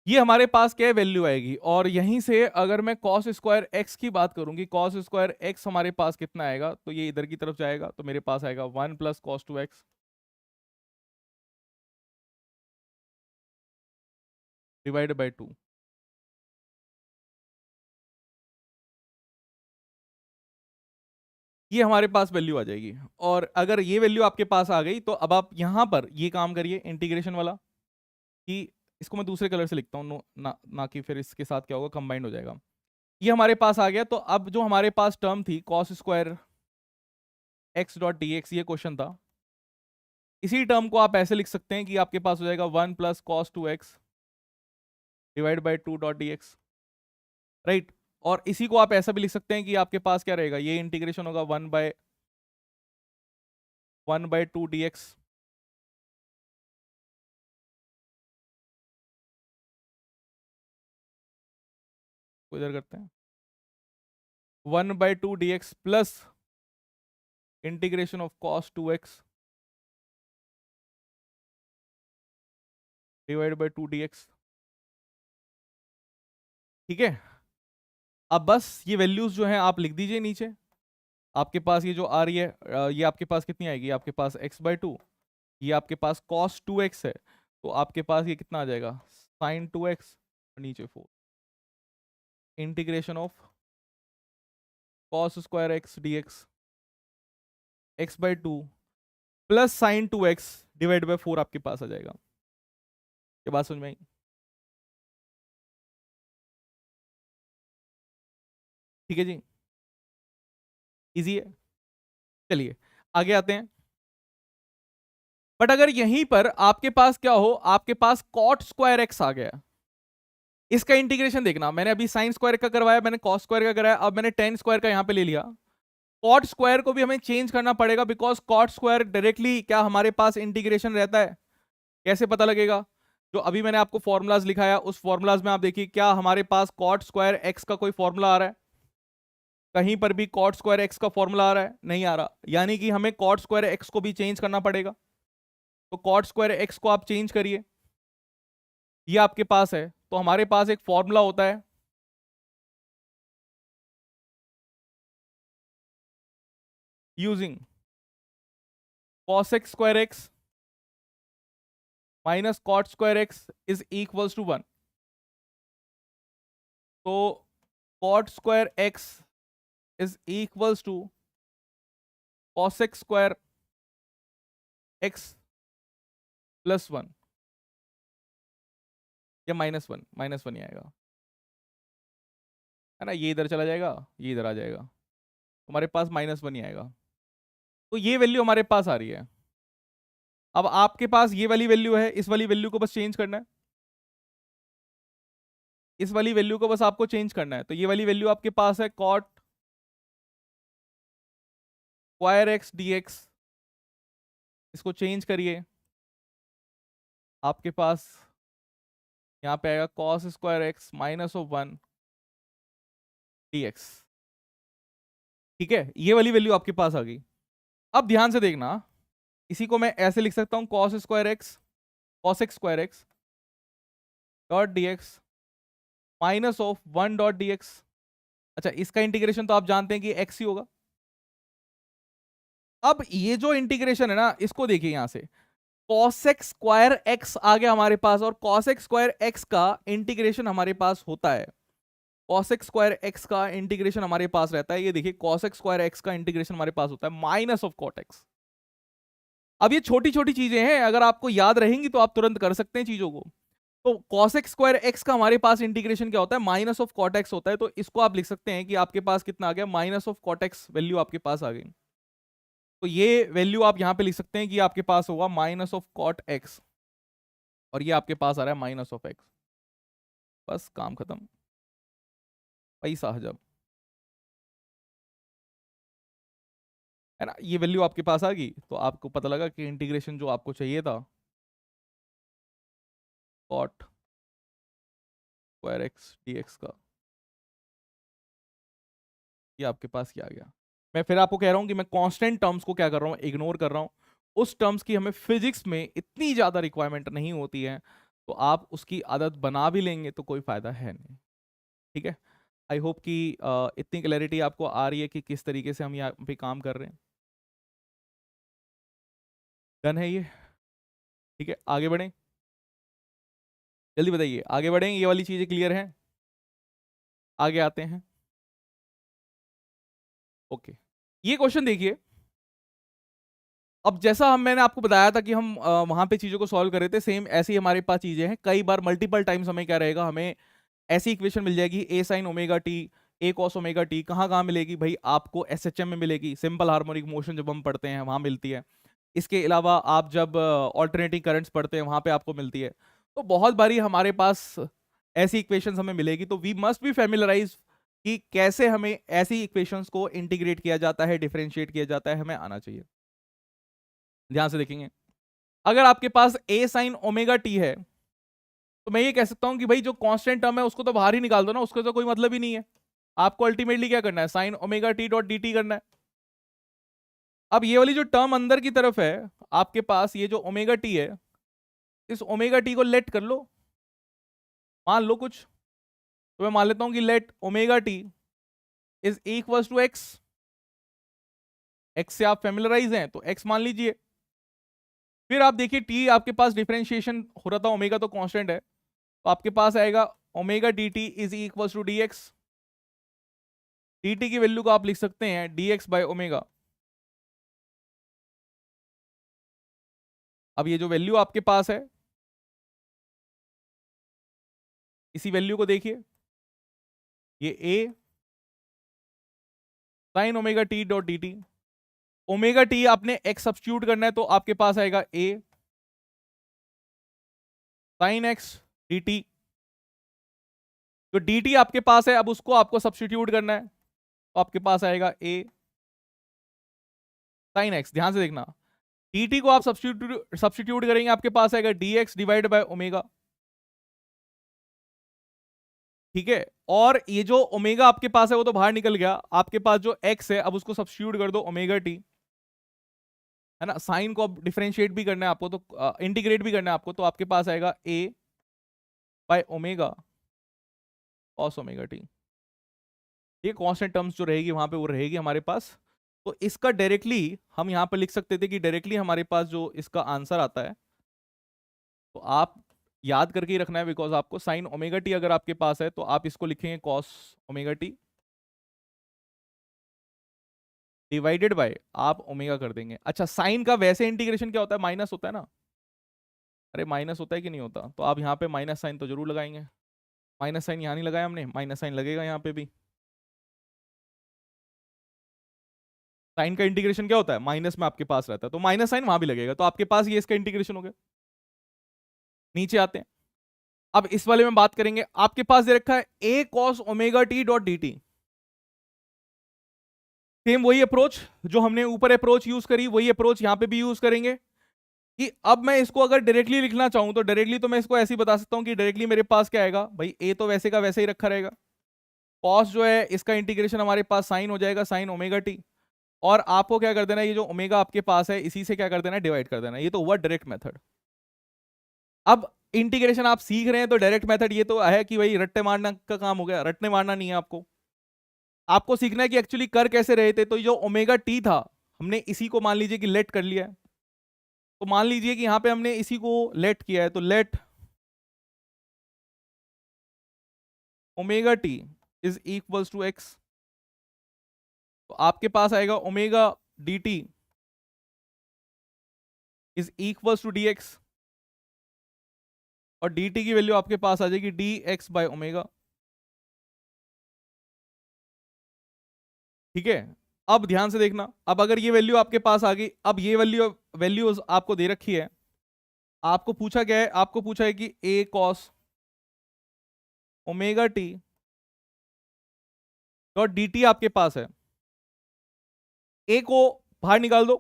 ये हमारे पास क्या वैल्यू आएगी, और यहीं से अगर मैं कॉस स्क्वायर एक्स की बात करूंगी, कॉस स्क्वायर एक्स हमारे पास कितना आएगा, तो ये इधर की तरफ जाएगा, तो मेरे पास आएगा 1 plus cos 2x divided by 2। ये हमारे पास वैल्यू आ जाएगी। और अगर ये वैल्यू आपके पास आ गई तो अब आप यहां पर ये काम करिए इंटीग्रेशन वाला, कि इसको मैं दूसरे कलर से लिखता हूँ, ना कि फिर इसके साथ क्या होगा, कंबाइंड हो जाएगा। ये हमारे पास आ गया। तो अब जो हमारे पास टर्म थी cos square x dot d x, ये क्वेश्चन था, इसी टर्म को आप ऐसे लिख सकते हैं कि आपके पास हो जाएगा 1 + cos 2x divide by 2 dot d x, right. और इसी को आप ऐसा भी लिख सकते हैं कि आपके पास क्या रहेगा, ये इंटीग्रेशन होगा 1/2 dx। को इधर करते हैं 1/2 dx plus integration of cos 2x divide by 2 dx। ठीक है। अब बस ये वैल्यूज जो हैं आप लिख दीजिए नीचे। आपके पास ये जो आ रही है ये आपके पास कितनी आएगी, आपके पास x/2, ये आपके पास cos 2x है, तो आपके पास ये कितना आ जाएगा sin 2x, और नीचे 4 integration of cos2x dx x/2 plus sin 2x divide by 4 आपके पास आ जाएगा। ये बात समझ में आई? ठीक है जी, इजी है। चलिए आगे आते हैं। बट अगर यहीं पर आपके पास क्या हो, आपके पास cot2x आ गया, इसका इंटीग्रेशन देखना, मैंने अभी साइन स्क्वायर का करवाया, मैंने कॉस स्क्वायर का कराया, अब मैंने टेन स्क्वायर का यहां पे ले लिया। कॉट स्क्वायर को भी हमें चेंज करना पड़ेगा, बिकॉज कॉट स्क्वायर डायरेक्टली क्या हमारे पास इंटीग्रेशन रहता है। कैसे पता लगेगा? जो अभी मैंने आपको फॉर्मुलाज लिखाया उस फॉर्मुलाज में आप देखिए, क्या हमारे पास कॉट स्क्वायर एक्स का कोई फॉर्मूला आ रहा है? कहीं पर भी कॉट स्क्वायर एक्स का फॉर्मूला आ रहा है? नहीं आ रहा। यानी कि हमें कॉट स्क्वायर एक्स को भी चेंज करना पड़ेगा। तो कॉट स्क्वायर एक्स को आप चेंज करिए, ये आपके पास है। तो हमारे पास एक फॉर्मूला होता है, using cos x square x minus cot square x is equals to 1। तो cot square x is equals to cos x square x plus 1, या -1 ही आएगा, है ना। ये इधर चला जाएगा, ये इधर आ जाएगा, हमारे पास -1 ही आएगा। तो ये वैल्यू हमारे पास आ रही है। अब आपके पास ये वाली वैल्यू है, इस वाली वैल्यू को बस चेंज करना है, इस वाली वैल्यू को बस आपको चेंज करना है। तो ये वाली वैल्यू आपके पास है cot square x d x, इसको चेंज करिए, आपके पास यहाँ पे आएगा cos square x minus of 1 dx। ठीक है, ये वाली वैल्यू आपके पास आ गई। अब ध्यान से देखना, इसी को मैं ऐसे लिख सकता हूं, cos x square x dot d x minus of 1 dot d x. अच्छा, इसका इंटीग्रेशन तो आप जानते हैं कि x ही होगा। अब ये जो इंटीग्रेशन है ना, इसको देखिए यहां से, cos x स्क्वायर एक्स आ गया हमारे पास, और cos x स्क्वायर एक्स का इंटीग्रेशन हमारे पास होता है, cos x स्क्वायर एक्स का इंटीग्रेशन हमारे पास रहता है। ये देखिए cos x स्क्वायर एक्स का इंटीग्रेशन हमारे पास होता है माइनस ऑफ cot x। अब ये छोटी छोटी चीजें हैं, अगर आपको याद रहेंगी तो आप तुरंत कर सकते हैं चीजों को। तो cos x स्क्वायर एक्स का हमारे पास इंटीग्रेशन क्या होता है, माइनस ऑफ cot x होता है। तो इसको आप लिख सकते हैं कि आपके पास कितना आ गया, minus of cot x value आपके पास आ गई। तो ये वैल्यू आप यहां पे लिख सकते हैं कि आपके पास होगा माइनस ऑफ cot x, और ये आपके पास आ रहा है माइनस ऑफ x। बस काम खत्म, पैसा हजम, है ना। ये वैल्यू आपके पास आ गई, तो आपको पता लगा कि इंटीग्रेशन जो आपको चाहिए था cot स्क्वायर एक्स dx का, ये आपके पास क्या आ गया। मैं फिर आपको कह रहा हूं कि मैं कांस्टेंट टर्म्स को क्या कर रहा हूं, इग्नोर कर रहा हूं। उस टर्म्स की हमें फिजिक्स में इतनी ज्यादा रिक्वायरमेंट नहीं होती है, तो आप उसकी आदत बना भी लेंगे तो कोई फायदा है नहीं। ठीक है। आई होप कि इतनी क्लैरिटी आपको आ रही है कि किस तरीके से हम यहाँ पे काम कर रहे हैं। डन है ये? ठीक है, आगे बढ़ें, जल्दी बताइए, आगे बढ़ें, ये वाली चीजें क्लियर हैं? आगे आते हैं। ओके। ये क्वेश्चन देखिए, अब जैसा मैंने आपको बताया था कि हम वहां पे चीजों को सॉल्व कर रहे थे, सेम ऐसी हमारे पास चीजें हैं। कई बार मल्टीपल टाइम्स हमें क्या रहेगा, हमें ऐसी इक्वेशन मिल जाएगी, ए साइन ओमेगा टी, ए कॉस ओमेगा टी। कहाँ कहाँ मिलेगी भाई, आपको एसएचएम में मिलेगी, सिंपल हार्मोनिक मोशन जब हम पढ़ते हैं वहां मिलती है। इसके अलावा आप जब ऑल्टरनेटिंग करंट्स पढ़ते हैं वहां पे आपको मिलती है। तो बहुत बारी हमारे पास ऐसी इक्वेशंस हमें मिलेगी, तो वी मस्ट बी फैमिलराइज कि कैसे हमें ऐसी इक्वेशंस को इंटीग्रेट किया जाता है, डिफरेंशिएट किया जाता है, हमें आना चाहिए। ध्यान से देखेंगे, अगर आपके पास ए साइन ओमेगा टी है, तो मैं ये कह सकता हूं कि भाई जो कांस्टेंट टर्म है उसको तो बाहर ही निकाल दो ना, उसका तो कोई मतलब ही नहीं है। आपको अल्टीमेटली क्या करना है, sign omega T dot D T करना है। अब ये वाली जो टर्म अंदर की तरफ है आपके पास, ये जो ओमेगा टी है, इस ओमेगा टी को लेट कर लो, मान लो कुछ। तो मैं मान लेता हूं कि let omega t is equal to x. X से आप फेमिलराइज हैं तो एक्स मान लीजिए। फिर आप देखिए टी आपके पास डिफरेंशिएशन हो रहा था, ओमेगा तो कांस्टेंट है, तो आपके पास आएगा omega d t is equal to d x. D t की वैल्यू को आप लिख सकते हैं डी एक्स बाय ओमेगा। अब ये जो वैल्यू आपके पास है, इसी वैल्यू को देखिए, ये A sine omega T dot D T, omega T आपने एक्स सब्स्टिट्यूट करना है, तो आपके पास आएगा A sine X D T. जो डी टी आपके पास है, अब उसको आपको सब्स्टिट्यूट करना है, तो आपके पास आएगा ए साइन एक्स। ध्यान से देखना, डी टी को आप सब्स्टिट्यूट करेंगे, आपके पास आएगा D x divide by omega. ठीक है, और ये जो ओमेगा आपके पास है वो तो बाहर निकल गया, आपके पास जो एक्स है अब उसको सब्स्टिट्यूट कर दो ओमेगा टी, है ना। साइन को अब डिफरेंशिएट भी करना है आपको, तो इंटीग्रेट भी करना है आपको, तो आपके पास आएगा A by omega cos omega T. ये कांस्टेंट टर्म्स जो रहेगी वहां पे वो रहेगी हमारे पास। तो इसका डायरेक्टली हम यहां पर लिख सकते थे कि डायरेक्टली हमारे पास जो इसका आंसर आता है, तो आप याद करके ही रखना है, बिकॉज आपको साइन ओमेगा टी अगर आपके पास है तो आप इसको लिखेंगे cos omega T divided by आप ओमेगा कर देंगे। अच्छा, साइन का वैसे इंटीग्रेशन क्या होता है, माइनस होता है ना। अरे माइनस होता है कि नहीं होता, तो आप यहाँ पे माइनस साइन तो जरूर लगाएंगे। माइनस साइन यहाँ नहीं लगाया हमने, माइनस साइन लगेगा यहाँ पे भी। साइन का इंटीग्रेशन क्या होता है, माइनस में आपके पास रहता है, तो माइनस साइन वहां भी लगेगा, तो आपके पास ये इसका इंटीग्रेशन हो गया। नीचे आते हैं, अब इस वाले में बात करेंगे। आपके पास दे रखा है A cos omega T dot D t. Same वही अप्रोच जो हमने ऊपर अप्रोच यूज करी, वही अप्रोच यहां पे भी यूज करेंगे। कि अब मैं इसको अगर डायरेक्टली लिखना चाहूं तो डायरेक्टली तो मैं इसको ऐसे ही बता सकता हूं कि डायरेक्टली मेरे पास क्या आएगा भाई, ए तो वैसे का वैसे ही रखा रहेगा। कॉस जो है इसका इंटीग्रेशन हमारे पास साइन हो जाएगा, साइन ओमेगा टी। और आपको क्या कर देना है, ये जो ओमेगा आपके पास है इसी से क्या कर देना है, डिवाइड कर देना है। ये तो हुआ डायरेक्ट मेथड। अब इंटीग्रेशन आप सीख रहे हैं तो डायरेक्ट मेथड ये तो है कि भाई रट्टे मारना का काम हो गया, रटने मारना नहीं है आपको। आपको सीखना है कि एक्चुअली कर कैसे रहे थे। तो जो ओमेगा टी था, हमने इसी को मान लीजिए कि लेट कर लिया है। तो मान लीजिए कि यहां पे हमने इसी को लेट किया है, तो let omega t is equals to x. तो आपके पास आएगा omega d t is equals to d x, और डी टी की वैल्यू आपके पास आ जाएगी डी एक्स बाय ओमेगा। ठीक है, अब ध्यान से देखना, अब अगर ये वैल्यू आपके पास आ गई, अब ये वैल्यूज आपको दे रखी है। आपको पूछा क्या है, आपको पूछा है कि A cos omega T dot D T आपके पास है। ए को बाहर निकाल दो,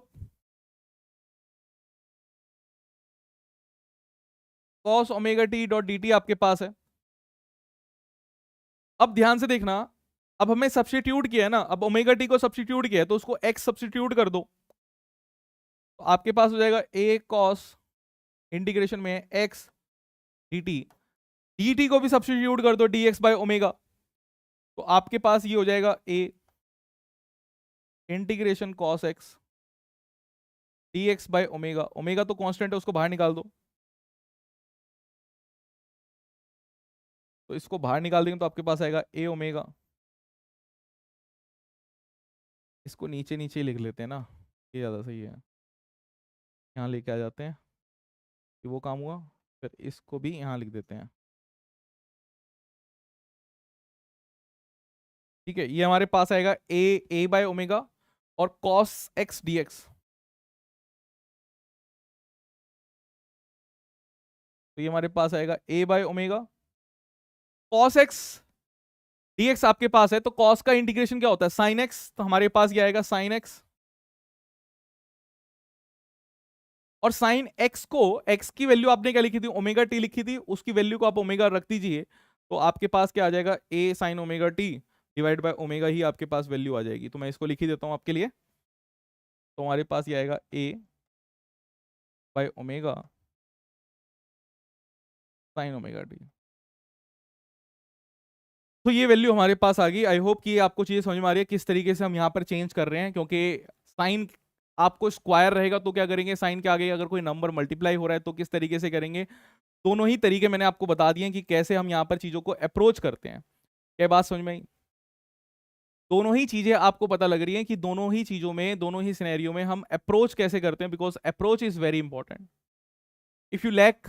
cos omega T dot D T आपके पास है। अब ध्यान से देखना, अब हमें सब्स्टिट्यूट किया है ना, अब ओमेगा टी को सब्स्टिट्यूट किया है तो उसको एक्स सब्स्टिट्यूट कर दो, तो आपके पास हो जाएगा ए कॉस इंटीग्रेशन में x D T. D T को भी सब्स्टिट्यूट कर दो डी एक्स बाय ओमेगा, तो आपके पास ये हो जाएगा A integration cos x d x by omega. Omega तो कांस्टेंट है, उसको बाहर निकाल दो, तो इसको बाहर निकाल देंगे तो आपके पास आएगा ए ओमेगा इसको नीचे नीचे ही लिख लेते हैं ना, ये ज़्यादा सही है। यहाँ लेके आ जाते हैं कि वो काम हुआ, फिर इसको भी यहाँ लिख देते हैं। ठीक है, ये हमारे पास आएगा ए बाय ओमेगा और कॉस एक्स डी एक्स। तो ये हमारे पास आएगा A by omega cos x d x आपके पास है, तो कॉस का इंटीग्रेशन क्या होता है, साइन एक्स, तो हमारे पास ये आएगा साइन एक्स। और साइन एक्स को, एक्स की वैल्यू आपने क्या लिखी थी, ओमेगा टी लिखी थी, उसकी वैल्यू को आप ओमेगा रख दीजिए, तो आपके पास क्या आ जाएगा, A sine omega t divide by omega ही आपके पास वैल्यू आ जाएगी। तो मैं इसको लिख ही देता हूं आपके लिए। तो हमारे पास ये आएगा A by omega sine omega t. तो ये वैल्यू हमारे पास आ गई। आई होप कि आपको चीजें समझ में आ रही है किस तरीके से हम यहाँ पर चेंज कर रहे हैं, क्योंकि साइन आपको स्क्वायर रहेगा तो क्या करेंगे, साइन के आगे अगर कोई नंबर मल्टीप्लाई हो रहा है तो किस तरीके से करेंगे। दोनों ही तरीके मैंने आपको बता दिए हैं कि कैसे हम यहाँ पर चीजों को अप्रोच करते हैं। क्या बात समझ में आई? दोनों ही चीजें आपको पता लग रही है कि दोनों ही चीजों में, दोनों ही सिनेरियो में हम अप्रोच कैसे करते हैं, because approach is very important. If you lack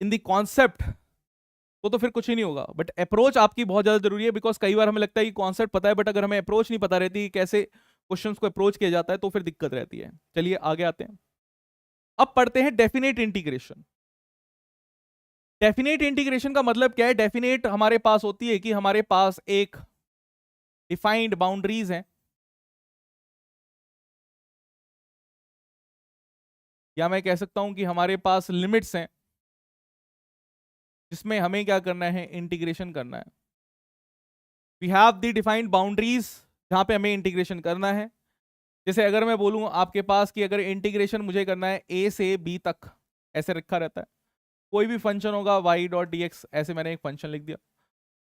in the concept तो फिर कुछ ही नहीं होगा, बट अप्रोच आपकी बहुत ज्यादा जरूरी है। बिकॉज कई बार हमें लगता है कि कॉन्सेप्ट पता है, बट अगर हमें अप्रोच नहीं पता रहती कैसे क्वेश्चंस को अप्रोच किया जाता है तो फिर दिक्कत रहती है। चलिए आगे आते हैं, अब पढ़ते हैं डेफिनेट इंटीग्रेशन। डेफिनेट इंटीग्रेशन का मतलब क्या है? डेफिनेट हमारे पास होती है कि हमारे पास एक डिफाइंड बाउंड्रीज है, या मैं कह सकता हूं कि हमारे पास लिमिट्स हैं, जिसमें हमें क्या करना है, इंटीग्रेशन करना है। We have the defined boundaries जहां पे हमें इंटीग्रेशन करना है। जैसे अगर मैं बोलूं आपके पास कि अगर इंटीग्रेशन मुझे करना है ए से बी तक, ऐसे रखा रहता है, कोई भी फंक्शन होगा y डॉट डी एक्स, ऐसे मैंने एक फंक्शन लिख दिया,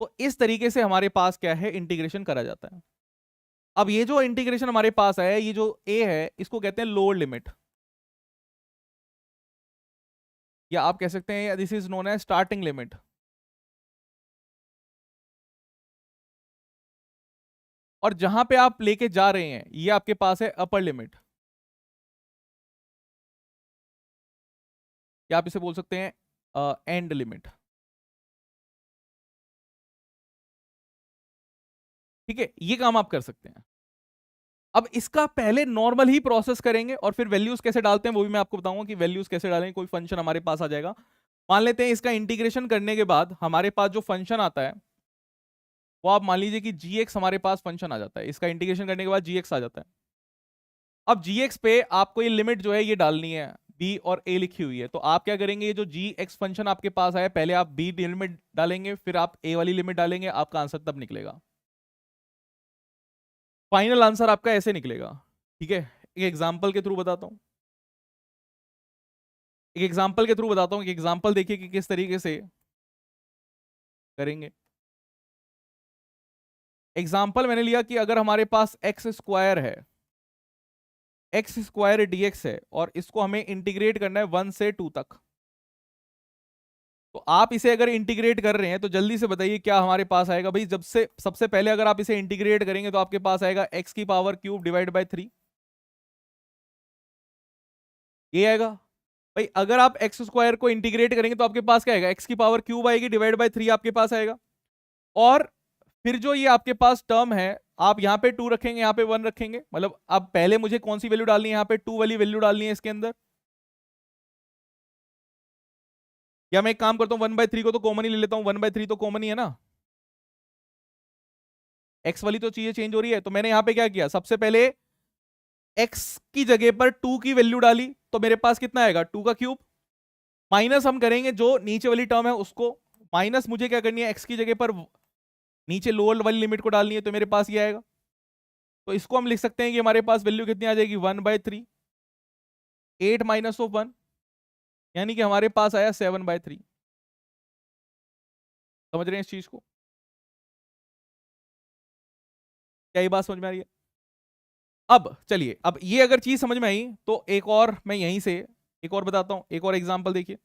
तो इस तरीके से हमारे पास क्या है, इंटीग्रेशन करा जाता है। अब ये जो इंटीग्रेशन हमारे पास है, ये जो a है, इसको कहते हैं लोअर लिमिट, या आप कह सकते हैं this is known as starting limit. और जहां पे आप लेके जा रहे हैं ये आपके पास है अपर लिमिट, या आप इसे बोल सकते हैं एंड लिमिट। ठीक है, ये काम आप कर सकते हैं। अब इसका पहले नॉर्मल ही प्रोसेस करेंगे और फिर वैल्यूज कैसे डालते हैं वो भी मैं आपको बताऊंगा कि वैल्यूज कैसे डालेंगे। कोई फंक्शन हमारे पास आ जाएगा, मान लेते हैं इसका इंटीग्रेशन करने के बाद हमारे पास जो फंक्शन आता है वो आप मान लीजिए कि जी एक्स हमारे पास फंक्शन आ जाता है, इसका इंटीग्रेशन करने के बाद जी एक्स आ जाता है। अब जी एक्स पे आपको ये लिमिट जो है ये डालनी है, बी और ए लिखी हुई है, तो आप क्या करेंगे, ये जो जी एक्स फंक्शन आपके पास आया, पहले आप बी लिमिट डालेंगे, फिर आप ए वाली लिमिट डालेंगे, आपका आंसर तब निकलेगा। फाइनल आंसर आपका ऐसे निकलेगा। ठीक है, एक एग्जाम्पल के थ्रू बताता हूं, एक एग्जाम्पल के थ्रू बताता हूं, एक एग्जाम्पल देखिए कि किस तरीके से करेंगे। एग्जाम्पल मैंने लिया कि अगर हमारे पास एक्स स्क्वायर है, एक्स स्क्वायर डीएक्स है, और इसको हमें इंटीग्रेट करना है 1 से 2 तक। तो आप इसे अगर इंटीग्रेट कर रहे हैं तो जल्दी से बताइए क्या हमारे पास आएगा भाई। जब से सबसे पहले अगर आप इसे इंटीग्रेट करेंगे तो आपके पास आएगा एक्स की पावर क्यूब डिवाइड बाय 3, ये आएगा। भाई अगर आप एक्स स्क्वायर को इंटीग्रेट करेंगे तो आपके पास क्या आएगा, एक्स की पावर क्यूब आएगी डिवाइड बाय 3 आपके पास आएगा। और फिर जो ये आपके पास टर्म है, आप यहाँ पे 2 रखेंगे, यहाँ पे 1 रखेंगे, मतलब अब पहले मुझे कौन सी वैल्यू डालनी है, यहाँ पे 2 वाली वैल्यू डालनी है इसके अंदर। या मैं एक काम करता हूँ, 1/3 को तो कॉमन ही ले लेता हूँ, 1/3 तो कॉमन ही है ना, एक्स वाली तो चीजें चेंज हो रही है। तो मैंने यहाँ पे क्या किया, सबसे पहले एक्स की जगह पर 2 की वैल्यू डाली, तो मेरे पास कितना आएगा, 2 का क्यूब, माइनस हम करेंगे जो नीचे वाली टर्म है उसको, माइनस मुझे क्या करनी है, एक्स की जगह पर नीचे लोअर वाली लिमिट को डालनी है, तो मेरे पास ये आएगा। तो इसको हम लिख सकते हैं कि हमारे पास वैल्यू कितनी आ जाएगी, 1/3, 8 माइनस ऑफ 1, यानी कि हमारे पास आया 7/3। समझ रहे हैं इस चीज को? क्या ये बात समझ में आ रही है? अब चलिए, अब ये अगर चीज समझ में आई तो एक और मैं यहीं से एक और बताता हूं, एक और एग्जांपल देखिए।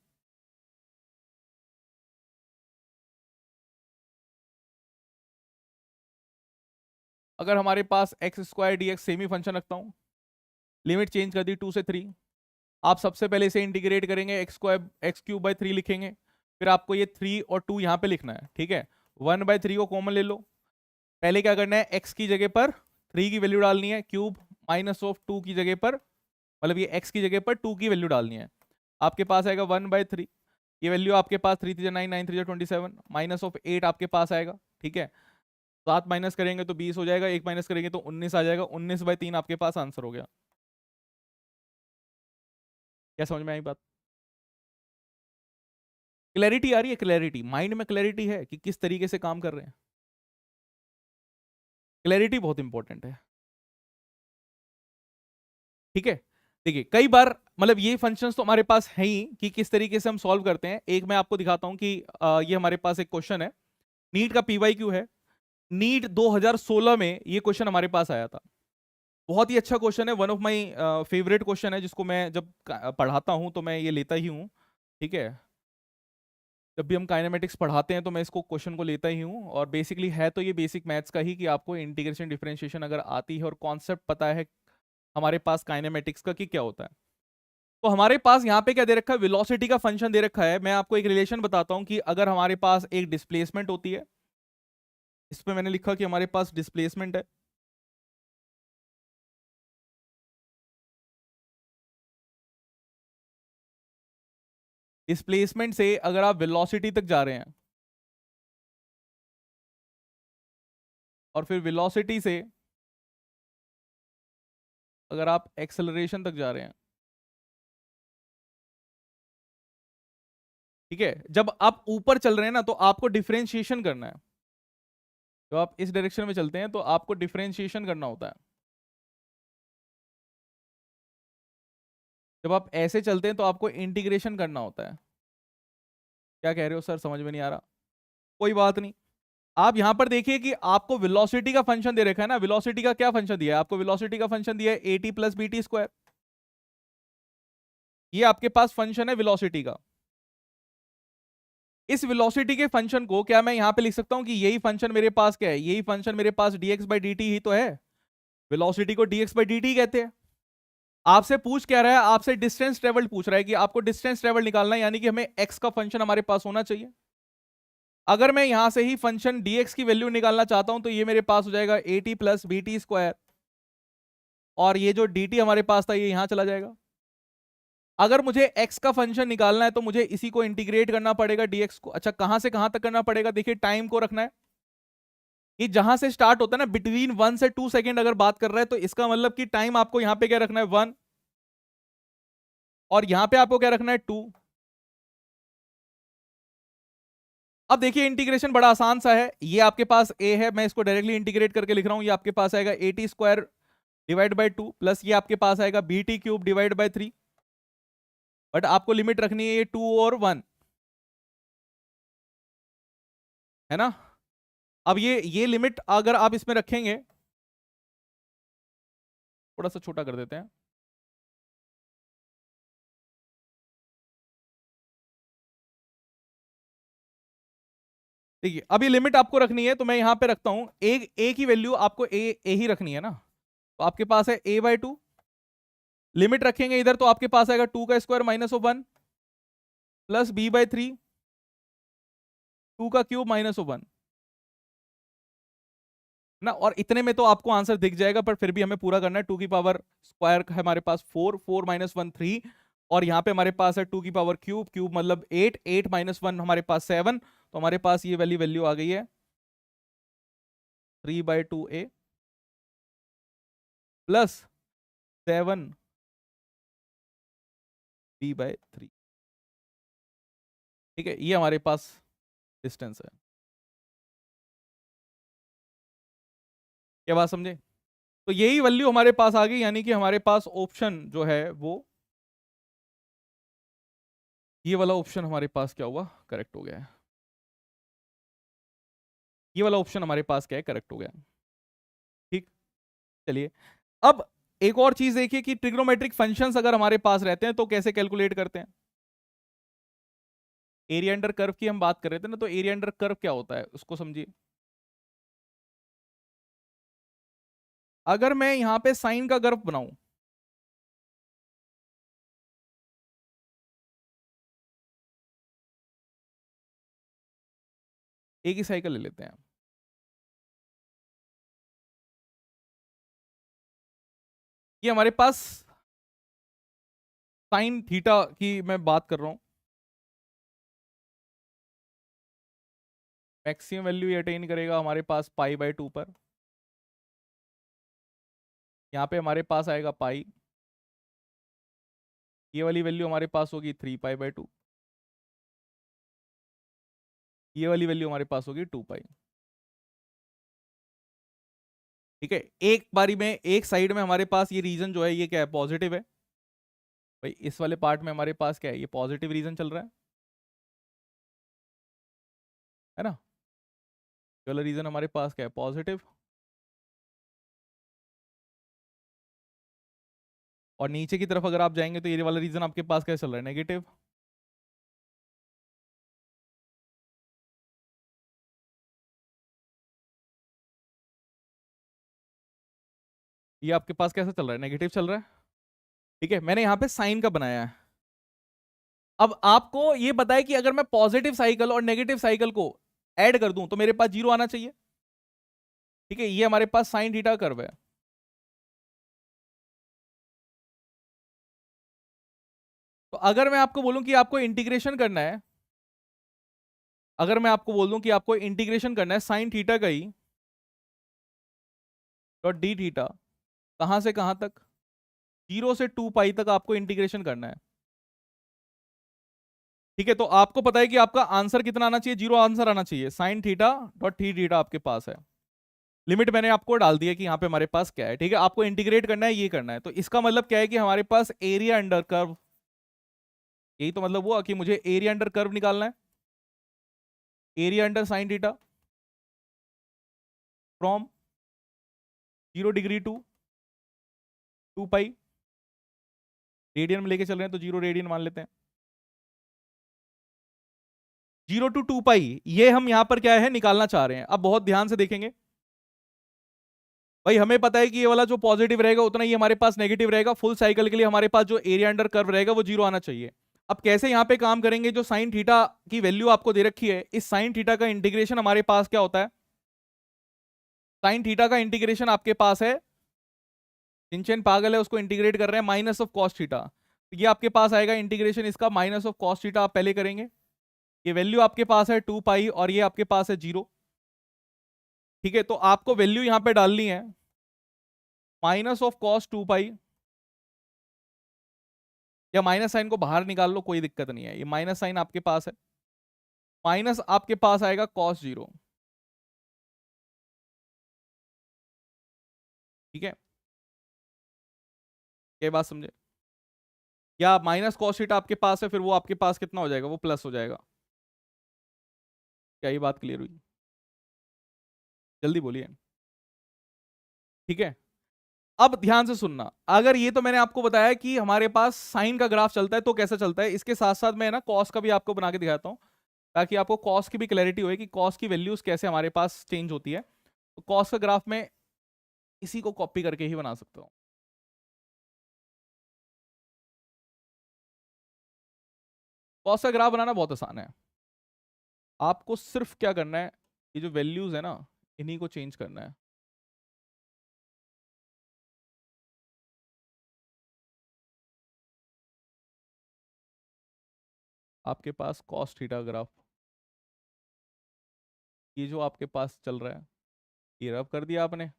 अगर हमारे पास x square d x same ही फंक्शन रखता हूँ, लिमिट चेंज कर दी 2 से 3, आप सबसे पहले इसे इंटीग्रेट करेंगे, x square x cube by 3 लिखेंगे, फिर आपको ये 3 और 2 यहाँ पे लिखना है, ठीक है। 1/3 को कॉमन ले लो, पहले क्या करना है, एक्स की जगह पर 3 की वैल्यू डालनी है, क्यूब माइनस ऑफ 2 की जगह पर, मतलब ये एक्स की जगह पर 2 की वैल्यू डालनी है, आपके पास आएगा 1/3, ये वैल्यू आपके पास 3 3 9 9 3 27 माइनस ऑफ 8 आपके पास आएगा, ठीक है। 7 माइनस करेंगे तो 20 हो जाएगा, 1 माइनस करेंगे तो 19 आ जाएगा, 19/3 आपके पास आंसर हो गया। क्या समझ में आई बात? क्लैरिटी आ रही है? क्लैरिटी माइंड में क्लैरिटी है कि किस तरीके से काम कर रहे हैं। क्लैरिटी बहुत इंपॉर्टेंट है, ठीक है। देखिए कई बार मतलब ये फंक्शंस तो हमारे पास है ही कि किस तरीके से हम सॉल्व करते हैं। एक मैं आपको दिखाता हूं कि ये हमारे पास एक क्वेश्चन है, नीट का पीवाईक्यू है, नीट 2016 में ये क्वेश्चन हमारे पास आया था। बहुत ही अच्छा क्वेश्चन है, one of my favourite question है, जिसको मैं जब पढ़ाता हूं तो मैं ये लेता ही हूं, ठीक है। जब भी हम काइनेमेटिक्स पढ़ाते हैं तो मैं इसको क्वेश्चन को लेता ही हूँ, और बेसिकली है तो ये बेसिक मैथ्स का ही कि आपको इंटीग्रेशन डिफरेंशिएशन अगर आती है और कॉन्सेप्ट पता है हमारे पास काइनेमेटिक्स का कि क्या होता है। तो हमारे पास यहाँ पे क्या दे रखा है, वेलोसिटी का फंक्शन दे रखा है। मैं आपको एक रिलेशन बताता हूँ कि अगर हमारे पास एक डिस्प्लेसमेंट होती है, इस पे मैंने लिखा कि हमारे पास डिस्प्लेसमेंट है, डिस्प्लेसमेंट से अगर आप वेलोसिटी तक जा रहे हैं और फिर वेलोसिटी से अगर आप एक्सेलरेशन तक जा रहे हैं, ठीक है। जब आप ऊपर चल रहे हैं ना तो आपको डिफरेंशिएशन करना है, तो आप इस डायरेक्शन में चलते हैं तो आपको डिफरेंशिएशन करना होता है। जब आप ऐसे चलते हैं तो आपको इंटीग्रेशन करना होता है। क्या कह रहे हो सर, समझ में नहीं आ रहा? कोई बात नहीं, आप यहां पर देखिए कि आपको वेलोसिटी का फंक्शन दे रखा है ना। वेलोसिटी का क्या फंक्शन दिया है आपको? वेलोसिटी का फंक्शन दिया है एटी प्लस बीटी स्क्वायर, ये आपके पास फंक्शन है वेलोसिटी का। इस वेलोसिटी के फंक्शन को क्या मैं यहां पे लिख सकता हूं कि यही फंक्शन मेरे पास क्या है, यही फंक्शन मेरे पास dx बाई डी ही तो है। वेलोसिटी को dx बाई डी कहते हैं। आपसे पूछ क्या रहा है, आपसे डिस्टेंस ट्रेवल पूछ रहा है कि आपको डिस्टेंस ट्रेवल निकालना है, यानी कि हमें x का फंक्शन हमारे पास होना चाहिए। अगर मैं यहां से ही फंक्शन dx की वैल्यू निकालना चाहता हूं तो ये मेरे पास हो जाएगा एटी प्लस बीटी स्क्वायर, और ये जो dt हमारे पास था ये यहां चला जाएगा। अगर मुझे x का फंक्शन निकालना है तो मुझे इसी को इंटीग्रेट करना पड़ेगा dx को। अच्छा, कहां से कहां तक करना पड़ेगा? देखिए टाइम को रखना है, ये जहां से स्टार्ट होता है ना, बिटवीन 1 से 2 सेकेंड अगर बात कर रहा है तो इसका मतलब कि टाइम आपको यहां पे क्या रखना है 1, और यहां पे आपको क्या रखना है 2। अब देखिए इंटीग्रेशन बड़ा आसान सा है, ये आपके पास a है, मैं इसको डायरेक्टली इंटीग्रेट करके लिख रहा हूं, ये आपके पास आएगा eighty square divide by 2 plus ये आपके पास आएगा BT cube divide by 3, but आपको लिमिट रखनी है ये 2 और 1, है ना। अब ये लिमिट अगर आप इसमें रखेंगे, थोड़ा सा छोटा कर देते हैं, देखिए अब ये लिमिट आपको रखनी है तो मैं यहां पे रखता हूं, एक ए की वैल्यू आपको ए ही रखनी है ना, तो आपके पास है a/2, लिमिट रखेंगे इधर तो आपके पास आएगा 2 का square minus of 1 plus b/3, 2 का क्यूब माइनस ऑफ 1 ना, और इतने में तो आपको आंसर दिख जाएगा, पर फिर भी हमें पूरा करना है। 2 की पावर स्क्वायर है हमारे पास 4, 4 माइनस 1 3, और यहाँ पे हमारे पास है 2 की पावर क्यूब, क्यूब मतलब 8, 8 माइनस 1 हमारे पास 7, तो हमारे पास ये वाली वैल्यू आ गई है 3/2a प्लस 7b/3, ठीक है। ये हमारे पास डिस्टेंस है। क्या बात समझे? तो यही वैल्यू हमारे पास आ गई, यानी कि हमारे पास ऑप्शन जो है वो ये वाला ऑप्शन हमारे पास क्या हुआ, करेक्ट हो गया है। ये वाला ऑप्शन हमारे पास क्या है, करेक्ट हो गया, ठीक। चलिए अब एक और चीज देखिए कि ट्रिग्नोमेट्रिक फंक्शंस अगर हमारे पास रहते हैं तो कैसे कैलकुलेट करते हैं। एरिया अंडर कर्व की हम बात कर रहे थे ना, तो एरिया अंडर कर्व क्या होता है उसको समझिए। अगर मैं यहां पे साइन का ग्राफ बनाऊं, एक ही साइकिल ले लेते हैं, ये हमारे पास साइन थीटा की मैं बात कर रहा हूं, मैक्सिमम वैल्यू ये अटेन करेगा हमारे पास पाई/2 पर। यहाँ पे हमारे पास आएगा पाई, ये वाली वैल्यू हमारे पास होगी 3 पाई/2, ये वाली वैल्यू हमारे पास होगी 2 पाई। ठीक है, एक बारी में एक साइड में हमारे पास ये रीजन जो है ये क्या है, पॉजिटिव है भाई। इस वाले पार्ट में हमारे पास क्या है, ये पॉजिटिव रीजन चल रहा है ना। ये वाला रीजन हमारे पास क्या है, पॉजिटिव। और नीचे की तरफ अगर आप जाएंगे तो ये वाला रीजन आपके पास क्या चल रहा है, नेगेटिव। ये आपके पास कैसा चल रहा है, नेगेटिव चल रहा है। ठीक है, मैंने यहाँ पे साइन का बनाया है। अब आपको ये बताए कि अगर मैं पॉजिटिव साइकिल और नेगेटिव साइकिल को ऐड कर दूं तो मेरे पास जीरो आना चाहिए। ठीक है, ये हमारे पास साइन थीटा कर्व है। तो अगर मैं आपको बोलूं कि आपको इंटीग्रेशन करना है, अगर मैं आपको बोल दूं कि आपको इंटीग्रेशन करना है साइन थीटा का ही डॉट डी थीटा, कहां से कहां तक, 0 से 2 पाई तक आपको इंटीग्रेशन करना है। ठीक है, तो आपको पता है कि आपका आंसर कितना आना चाहिए, जीरो आंसर आना चाहिए। साइन थीटा डॉट थी थीटा आपके पास है, लिमिट मैंने आपको डाल दी है कि यहाँ पे हमारे पास क्या है। ठीक है, आपको इंटीग्रेट करना है, ये करना है। तो इसका मतलब क्या है कि हमारे पास एरिया अंडर कर्व, यही तो मतलब हुआ कि मुझे एरिया अंडर कर्व निकालना है, area under sine theta from 0 degree to 2 pi. Radian में लेके चल रहे हैं तो 0 रेडियन मान लेते हैं। 0 to 2 पाई ये हम यहां पर क्या है निकालना चाह रहे हैं। अब बहुत ध्यान से देखेंगे भाई, हमें पता है कि ये वाला जो पॉजिटिव रहेगा उतना ही हमारे पास नेगेटिव रहेगा। फुल साइकिल के लिए हमारे पास जो एरिया अंडर कर्व रहेगा वो जीरो आना चाहिए। अब कैसे यहाँ पे काम करेंगे, जो साइन थीटा की वैल्यू आपको दे रखी है, इस साइन थीटा का इंटीग्रेशन हमारे पास क्या होता है, साइन थीटा का इंटीग्रेशन आपके पास है, चिंचन पागल है उसको इंटीग्रेट कर रहे हैं, माइनस ऑफ कॉस थीटा। ये आपके पास आएगा इंटीग्रेशन इसका माइनस ऑफ कॉस थीटा, आप पहले करेंगे। ये वैल्यू आपके पास है 2 पाई और ये आपके पास है 0। ठीक है, तो आपको वैल्यू यहाँ पे डालनी है माइनस ऑफ कॉस 2 पाई, या माइनस साइन को बाहर निकाल लो, कोई दिक्कत नहीं है। ये माइनस साइन आपके पास है, माइनस आपके पास आएगा cos 0। ठीक है, ये बात समझे। या माइनस कॉस थीटा आपके पास है, फिर वो आपके पास कितना हो जाएगा, वो प्लस हो जाएगा। क्या ये बात क्लियर हुई, जल्दी बोलिए। ठीक है, अब ध्यान से सुनना। अगर ये तो मैंने आपको बताया कि हमारे पास साइन का ग्राफ चलता है तो कैसा चलता है, इसके साथ साथ मैं ना कॉस का भी आपको बना के दिखाता हूँ, ताकि आपको कॉस की भी क्लैरिटी हो कि कॉस की वैल्यूज कैसे हमारे पास चेंज होती है। तो कॉस का ग्राफ में इसी को कॉपी करके ही बना सकता हूँ। कॉस का ग्राफ बनाना बहुत आसान है। आपको सिर्फ क्या करना है, ये जो वैल्यूज है ना, इन्हीं को चेंज करना है। आपके पास कॉस थीटा ग्राफ, ये जो आपके पास चल रहा है, ये रब कर दिया आपने,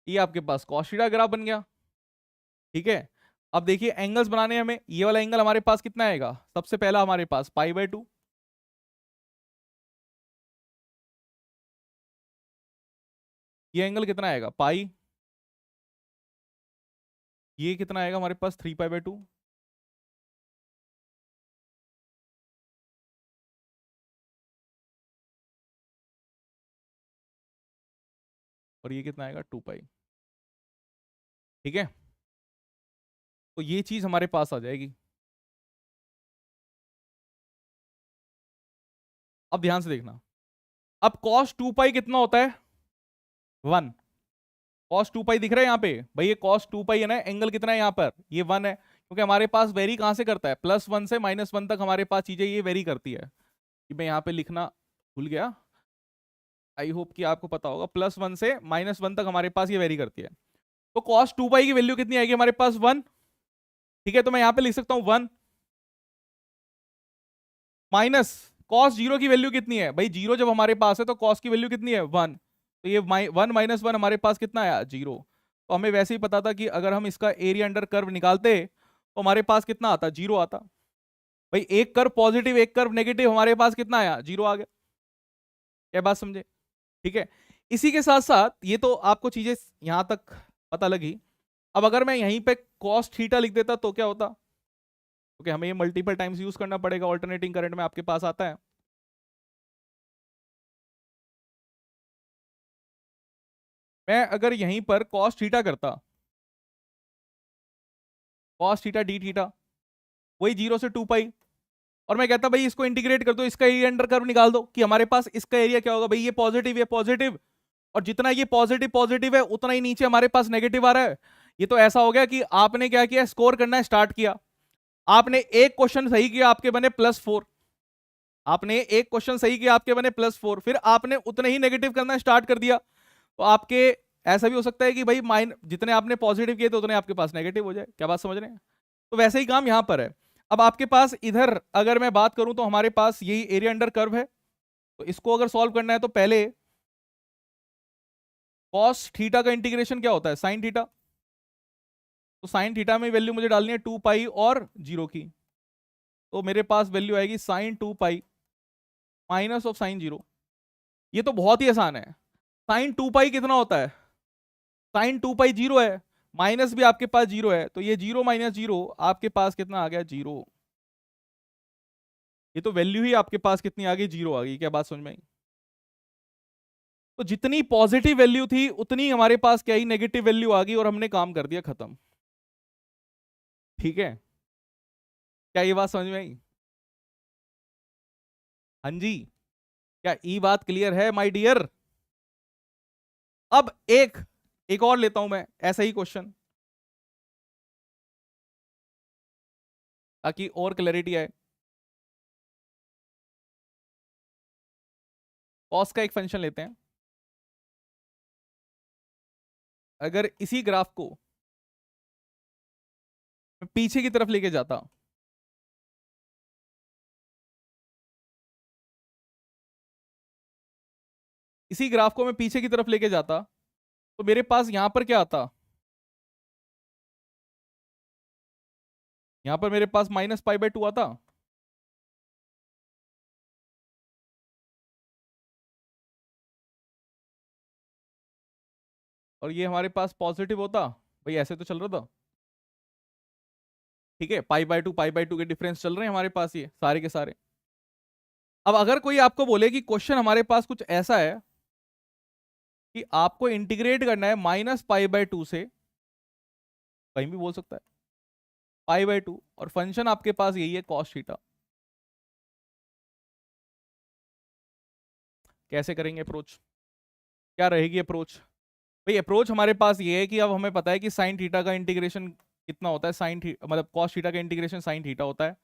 ये आपके पास कॉस थीटा ग्राफ बन गया। ठीक है, अब देखिए एंगल्स बनाने हैं हमें। ये वाला एंगल हमारे पास कितना आएगा, सबसे पहला हमारे पास पाई/2, ये एंगल कितना आएगा पाई, ये कितना आएगा हमारे पास 3 पाई/2, और ये कितना आएगा 2 पाई। ठीक है, तो ये चीज हमारे पास आ जाएगी। अब ध्यान से देखना, अब cos 2 पाई कितना होता है, 1, कॉस 2 पाई दिख रहा है यहाँ पे भाई, ये कॉस 2 पाई है ना, एंगल कितना है यहाँ पर, ये 1 है, क्योंकि हमारे पास वेरी कहाँ से करता है, +1 से -1 तक हमारे पास चीजें ये वेरी करती है। कि मैं यहाँ पे लिखना भूल गया, आई होप कि आपको पता होगा, +1 से -1 तक हमारे पास ये वेरी करती है। तो कॉस 2 पाई की वैल्यू कितनी आएगी हमारे पास, 1। ठीक है, तो मैं यहाँ पे लिख सकता हूँ 1 माइनस कॉस 0 की वैल्यू कितनी है भाई, 0 जब हमारे पास है तो कॉस की वैल्यू कितनी है, 1। तो ये 1 - 1 हमारे पास कितना आया, 0। तो हमें वैसे ही पता था कि अगर हम इसका एरिया अंडर कर्व निकालते तो हमारे पास कितना आता, 0 आता। भाई एक कर्व पॉजिटिव एक कर्व नेगेटिव, हमारे पास कितना आया, 0 आ गया। क्या बात समझे? ठीक है, इसी के साथ साथ ये तो आपको चीजें यहां तक पता लगी। अब अगर मैं यहीं पे कॉस थीटा लिख देता तो क्या होता, क्योंकि हमें ये मल्टीपल टाइम्स यूज करना पड़ेगा, ऑल्टरनेटिंग करंट में आपके पास आता है। मैं अगर यहीं पर कॉस थीटा करता, कॉस थीटा डी थीटा, वही 0 से 2 पाई, और मैं कहता भाई इसको इंटीग्रेट कर दो, इसका एरिया अंडर कर्व निकाल दो, कि हमारे पास इसका एरिया क्या होगा भाई, ये पॉजिटिव, और जितना ये पॉजिटिव पॉजिटिव है उतना ही नीचे हमारे पास नेगेटिव आ रहा है। ये तो ऐसा हो गया कि आपने क्या किया, स्कोर करना स्टार्ट किया, आपने एक क्वेश्चन सही किया, आपके बने +4, आपने एक क्वेश्चन सही किया, आपके बने +4, फिर आपने उतने ही नेगेटिव करना स्टार्ट कर दिया, तो आपके ऐसा भी हो सकता है कि भाई जितने आपने पॉजिटिव किए थे उतने आपके पास नेगेटिव हो जाए। क्या बात समझ रहे हैं? तो वैसे ही काम यहां पर है। अब आपके पास इधर अगर मैं बात करूं तो हमारे पास यही एरिया अंडर कर्व है, तो इसको अगर सॉल्व करना है तो पहले कॉस थीटा का इंटीग्रेशन क्या होता है, साइन थीटा, तो साइन थीटा में वैल्यू मुझे डालनी है 2 पाई और 0 की, तो मेरे पास वैल्यू आएगी sine 2 pi minus of sine 0। ये तो बहुत ही आसान है। साइन 2 पाई कितना होता है, साइन 2 पाई 0 है, माइनस भी आपके पास 0 है, तो ये 0 - 0 आपके पास कितना आ गया, 0। ये तो वैल्यू ही आपके पास कितनी आ गई, 0 आ गई। क्या बात समझ में आई? तो जितनी पॉजिटिव वैल्यू थी उतनी हमारे पास क्या ही नेगेटिव वैल्यू आ गई, और हमने काम कर दिया खत्म। ठीक है, क्या ये बात समझ में आई? हाँ जी, क्या ये बात क्लियर है माय डियर? अब एक एक और लेता हूं मैं ऐसा ही क्वेश्चन, ताकि और क्लैरिटी आए। कॉस का एक फंक्शन लेते हैं, अगर इसी ग्राफ को मैं पीछे की तरफ लेके जाता, इसी ग्राफ को मैं पीछे की तरफ लेके जाता, तो मेरे पास यहां पर क्या आता, यहां पर मेरे पास -π/2 आता, और ये हमारे पास पॉजिटिव होता। भाई ऐसे तो चल रहा था, ठीक है, π/2 के डिफरेंस चल रहे हैं हमारे पास ये सारे के सारे। अब अगर कोई आपको बोले कि क्वेश्चन हमारे पास कुछ ऐसा है कि आपको इंटीग्रेट करना है -π/2 से, कहीं भी बोल सकता है, π/2, और फंक्शन आपके पास यही है cos थीटा, कैसे करेंगे अप्रोच, क्या रहेगी अप्रोच? भाई अप्रोच हमारे पास ये है कि अब हमें पता है कि साइन थीटा का इंटीग्रेशन कितना होता है, मतलब कॉस थीटा का इंटीग्रेशन साइन थीटा होता है।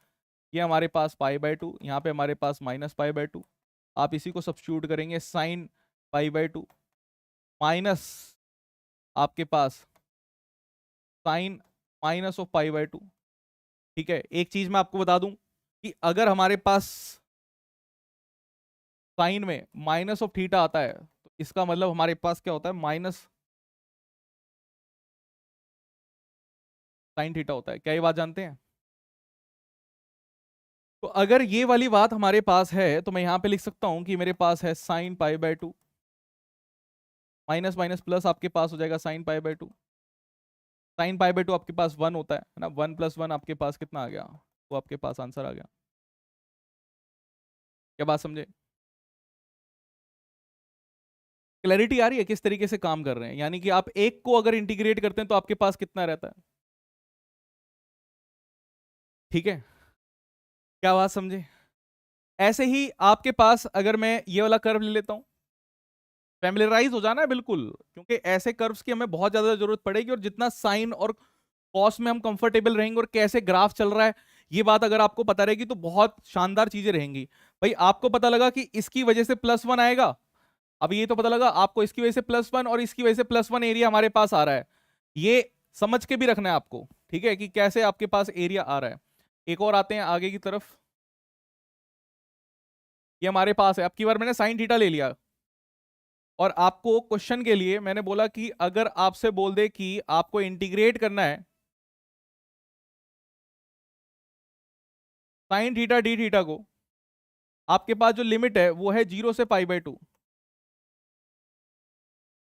ये हमारे पास π/2, यहाँ पे हमारे पास -π/2, आप इसी को सब्स्टिट्यूट करेंगे, साइन π/2 माइनस आपके पास साइन माइनस ऑफ π/2। ठीक है, एक चीज मैं आपको बता दूं कि अगर हमारे पास साइन में माइनस ऑफ थीटा आता है तो इसका मतलब हमारे पास क्या होता है, माइनस साइन थीटा होता है। क्या ये बात जानते हैं? तो अगर ये वाली बात हमारे पास है तो मैं यहां पे लिख सकता हूं कि मेरे पास है साइन π/2, माइनस माइनस प्लस आपके पास हो जाएगा साइन π/2। साइन π/2 आपके पास 1 होता है ना, 1 + 1 आपके पास कितना आ गया, वो आपके पास आंसर आ गया। क्या बात समझे? क्लैरिटी आ रही है किस तरीके से काम कर रहे हैं? यानी कि आप एक को अगर इंटीग्रेट करते हैं तो आपके पास कितना रहता है। ठीक है, क्या बात समझे? ऐसे ही आपके पास अगर मैं ये वाला कर्व ले लेता हूं, फैमिलियराइज हो जाना है बिल्कुल, क्योंकि ऐसे कर्व्स की हमें बहुत ज्यादा जरूरत पड़ेगी, और जितना साइन और कॉस में हम कंफर्टेबल रहेंगे और कैसे ग्राफ चल रहा है, ये बात अगर आपको पता रहेगी तो बहुत शानदार चीजें रहेंगी। भाई आपको पता लगा कि इसकी वजह से +1 आएगा, अब ये तो पता लगा आपको इसकी वजह से +1 और इसकी वजह से +1 एरिया हमारे पास आ रहा है, ये समझ के भी रखना है आपको, ठीक है, कि कैसे आपके पास एरिया आ रहा है। एक और आते हैं आगे की तरफ, ये हमारे पास है, अब की बार मैंने साइन थीटा ले लिया, और आपको क्वेश्चन के लिए मैंने बोला कि अगर आपसे बोल दे कि आपको इंटीग्रेट करना है साइन थीटा डी थीटा को, आपके पास जो लिमिट है वो है 0 से π/2,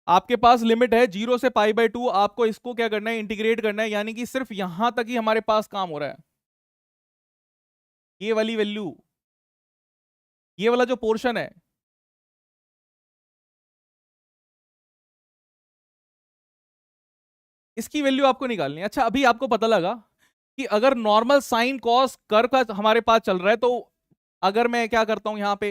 आपके पास लिमिट है 0 से π/2, आपको इसको क्या करना है, इंटीग्रेट करना है, यानी कि सिर्फ यहां तक ही हमारे पास काम हो रहा है, ये वाली वैल्यू, ये वाला जो पोर्शन है, इसकी वैल्यू आपको निकालनी है। अच्छा अभी आपको पता लगा कि अगर नॉर्मल साइन कॉस कर का हमारे पास चल रहा है, तो अगर मैं क्या करता हूं यहां पे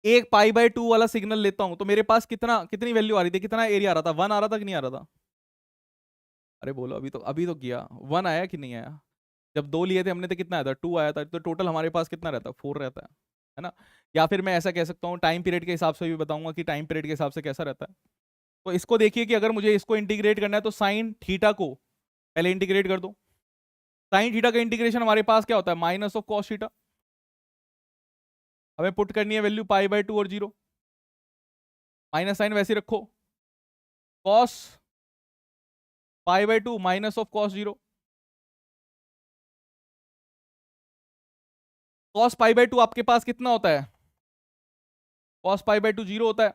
एक π/2 वाला सिग्नल लेता हूं, तो मेरे पास कितनी वैल्यू आ रही थी, कितना एरिया आ रहा था, 1 आ रहा था कि नहीं आ रहा था? अरे बोलो, अभी तो किया, 1 आया कि नहीं आया? जब 2 लिए थे हमने तो कितना आया था, 2 आया था, तो टोटल हमारे पास कितना रहता है, 4 रहता है ना? या फिर मैं ऐसा कह सकता हूँ, टाइम पीरियड के हिसाब से भी बताऊंगा कि टाइम पीरियड के हिसाब से कैसा रहता है। तो इसको देखिए कि अगर मुझे इसको इंटीग्रेट करना है, तो साइन थीटा को पहले इंटीग्रेट कर दो। साइन थीटा का इंटीग्रेशन हमारे पास क्या होता है, -cos थीटा, हमें पुट करनी है वैल्यू π/2 और 0, माइनस साइन वैसे रखो, cos π/2 -cos 0, cos π/2 आपके पास कितना होता है, cos π/2 0 होता है,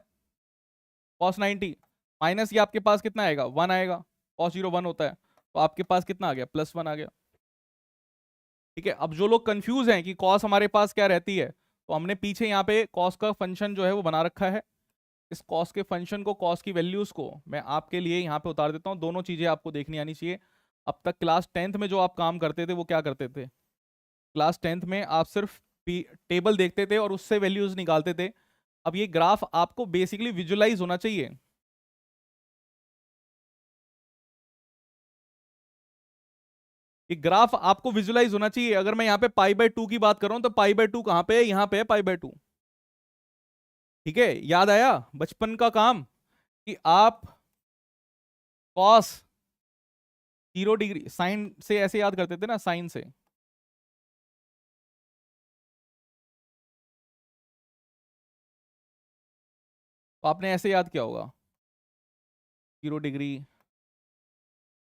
cos 90 माइनस ये आपके पास कितना आएगा, 1 आएगा, cos 0 1 होता है, तो आपके पास कितना आ गया, +1 आ गया। ठीक है, अब जो लोग कंफ्यूज हैं कि cos हमारे पास क्या रहती है, तो हमने पीछे यहाँ पे cos का फंक्शन जो है वो बना रखा है, इस cos के फंक्शन को, cos की वैल्यूज को मैं आपके लिए यहाँ पे उतार देता हूँ, दोनों चीजें आपको देखनी आनी चाहिए। अब तक क्लास 10th में जो आप काम करते थे वो क्या करते थे, क्लास 10th में आप सिर्फ टेबल देखते थे और उससे वैल्यूज निकालते थे। अब ये ग्राफ आपको बेसिकली विजुअलाइज होना चाहिए, ये ग्राफ आपको विजुअलाइज होना चाहिए। अगर मैं यहाँ पे π/2 की बात कर रहा हूं, तो π/2 कहां पे है, यहाँ पे है π/2। ठीक है, याद आया बचपन का काम कि आप cos 0 डिग्री साइन से ऐसे याद करते थे ना, साइन से, तो आपने ऐसे याद किया होगा, 0 degree,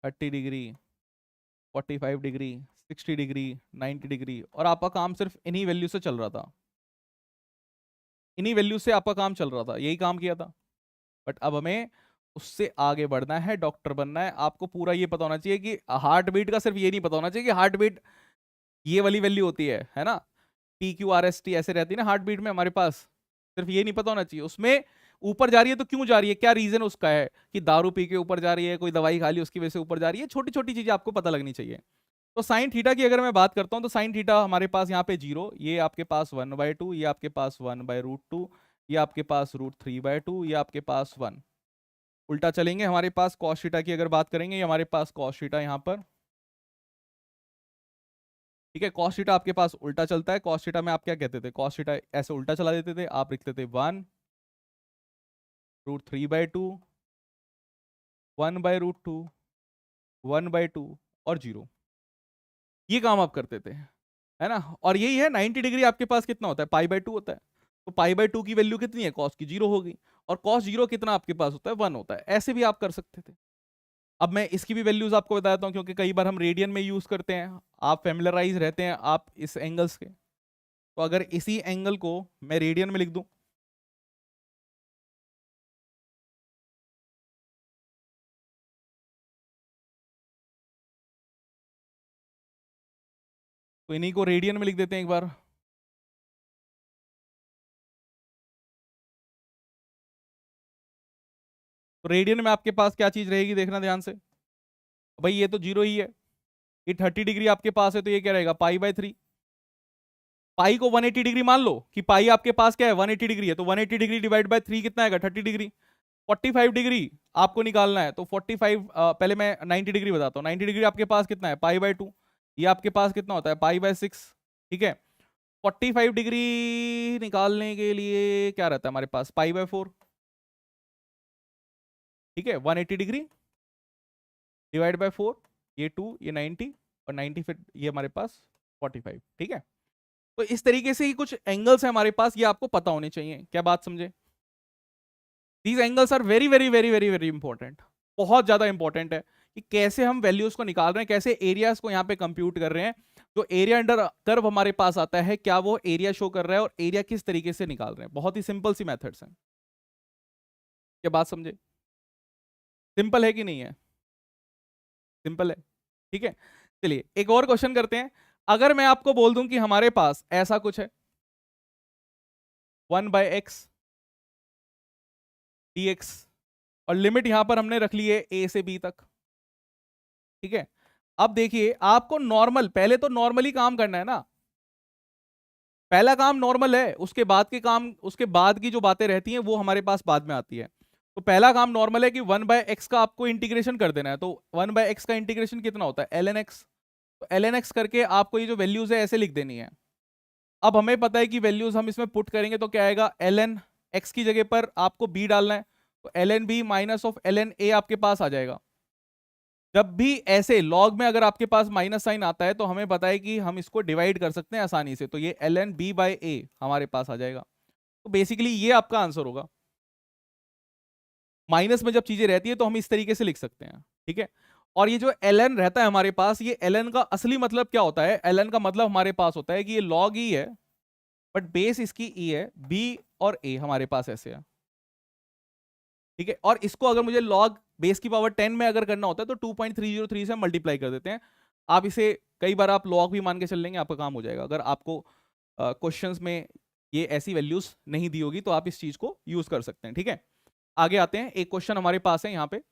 30 degree, 45 degree, 60 degree, 90 degree, और आपका काम सिर्फ इन्हीं वैल्यू से चल रहा था, इन्हीं वैल्यू से आपका काम चल रहा था, यही काम किया था। बट अब हमें उससे आगे बढ़ना है, डॉक्टर बनना है, आपको पूरा ये पता होना चाहिए कि हार्ट बीट का सिर्फ ये नहीं पता होना चाहिए कि हार्ट बीट ये वाली वैल्यू होती है ना, PQRST ऐसे रहती है ना हार्ट बीट में हमारे पास, सिर्फ ये नहीं पता होना चाहिए उसमें ऊपर जा रही है तो क्यों जा रही है, क्या रीजन उसका है, कि दारू पी के ऊपर जा रही है, कोई दवाई खा ली उसकी वजह से ऊपर जा रही है, छोटी छोटी चीजें आपको पता लगनी चाहिए। तो साइन थीटा की अगर मैं बात करता हूं, तो साइन थीटा हमारे पास यहाँ पे 0, ये आपके पास 1/2, ये आपके पास 1/√2, ये आपके पास √3/2, ये आपके पास 1। उल्टा चलेंगे, हमारे पास कॉस थीटा की अगर बात करेंगे, ये हमारे पास कॉस थीटा यहाँ पर, ठीक है, कॉस थीटा आपके पास उल्टा चलता है। कॉस थीटा में आप क्या कहते थे, कॉस थीटा ऐसे उल्टा चला देते थे, आप लिखते थे 1√3/2, 1/√2, 1/2 और 0, ये काम आप करते थे, है ना? और यही है 90 डिग्री आपके पास कितना होता है, π/2 होता है, तो π/2 की वैल्यू कितनी है, कॉस की 0 होगी, और कॉस 0 कितना आपके पास होता है, 1 होता है, ऐसे भी आप कर सकते थे। अब मैं इसकी भी वैल्यूज आपको बताता हूँ, क्योंकि कई बार हम रेडियन में यूज करते हैं, आप फेमिलराइज रहते हैं आप इस एंगल्स के, तो अगर इसी एंगल को मैं रेडियन में लिख दूं, तो इन्हीं को रेडियन में लिख देते हैं एक बार। तो रेडियन में आपके पास क्या चीज रहेगी, देखना ध्यान से, भाई ये तो 0 ही है, ये 30 डिग्री आपके पास है, तो ये क्या रहेगा, π/3, पाई को 180 डिग्री मान लो कि पाई आपके पास क्या है 180 डिग्री है, तो 180 डिग्री डिवाइड बाय 3 कितना आएगा 30 डिग्री। 45 डिग्री आपको निकालना है, तो 45 पहले मैं 90 डिग्री बताता हूँ। 90 डिग्री आपके पास कितना है पाई बाय 2, ये आपके पास कितना होता है पाई बाय 6। ठीक है, 45 डिग्री निकालने के लिए क्या रहता है हमारे पास पाई बाय 4। ठीक है, 180 डिग्री डिवाइड बाय 4, ये 2 ये 90 और 90 फिर ये हमारे पास 45। ठीक है, तो इस तरीके से ही कुछ एंगल्स हैं हमारे पास, ये आपको पता होने चाहिए। क्या बात समझे? These angles are very very very very very important, बहुत ज्यादा इंपॉर्टेंट है कि कैसे हम वैल्यूज को निकाल रहे हैं, कैसे एरियाज को यहाँ पे कंप्यूट कर रहे हैं। जो एरिया अंडर कर्व हमारे पास आता है, क्या वो एरिया शो कर रहा है और एरिया किस तरीके से निकाल रहे हैं। बहुत ही सिंपल सी मेथड्स हैं। क्या बात समझे? सिंपल है कि नहीं है? सिंपल है। ठीक है, चलिए एक और क्वेश्चन करते हैं। अगर मैं आपको बोल दूं कि हमारे पास ऐसा कुछ है 1/x dx और लिमिट यहां पर हमने रख ली है a से b तक। ठीक है, अब देखिए आपको नॉर्मल, पहले तो नॉर्मली काम करना है ना, पहला काम नॉर्मल है, उसके बाद के काम, उसके बाद की जो बातें रहती हैं वो हमारे पास बाद में आती है। तो पहला काम नॉर्मल है कि 1/x का आपको इंटीग्रेशन कर देना है। तो 1/x का इंटीग्रेशन कितना होता है ln x, तो ln x करके आपको ये जो वैल्यूज है ऐसे लिख देनी है। अब हमें पता है कि वैल्यूज हम इसमें पुट करेंगे तो क्या आएगा, ln x की जगह पर आपको b डालना है, तो ln b minus of ln a आपके पास आ जाएगा। जब भी ऐसे लॉग में अगर आपके पास माइनस साइन आता है तो हमें पता है कि हम इसको डिवाइड कर सकते हैं आसानी से, तो ये ln b बाय a हमारे पास आ जाएगा। तो बेसिकली ये आपका आंसर होगा। माइनस में जब चीजें रहती है तो हम इस तरीके से लिख सकते हैं। ठीक है, और ये जो ln रहता है हमारे पास, ये ln का असली मतलब क्या होता है, ln का मतलब हमारे पास होता है कि ये log e है बट बेस इसकी e है, b और a हमारे पास ऐसे है। ठीक है, और इसको अगर मुझे log बेस की पावर 10 में अगर करना होता है तो 2.303 से मल्टीप्लाई कर देते हैं। आप इसे कई बार आप log भी मान के चल लेंगे, आपका काम हो जाएगा। अगर आपको क्वेश्चंस में ये ऐसी वैल्यूज नहीं दी होगी तो आप इस चीज को यूज कर सकते हैं। ठीक है, आगे आते हैं। एक क्वेश्चन हमारे पास है यहाँ पे,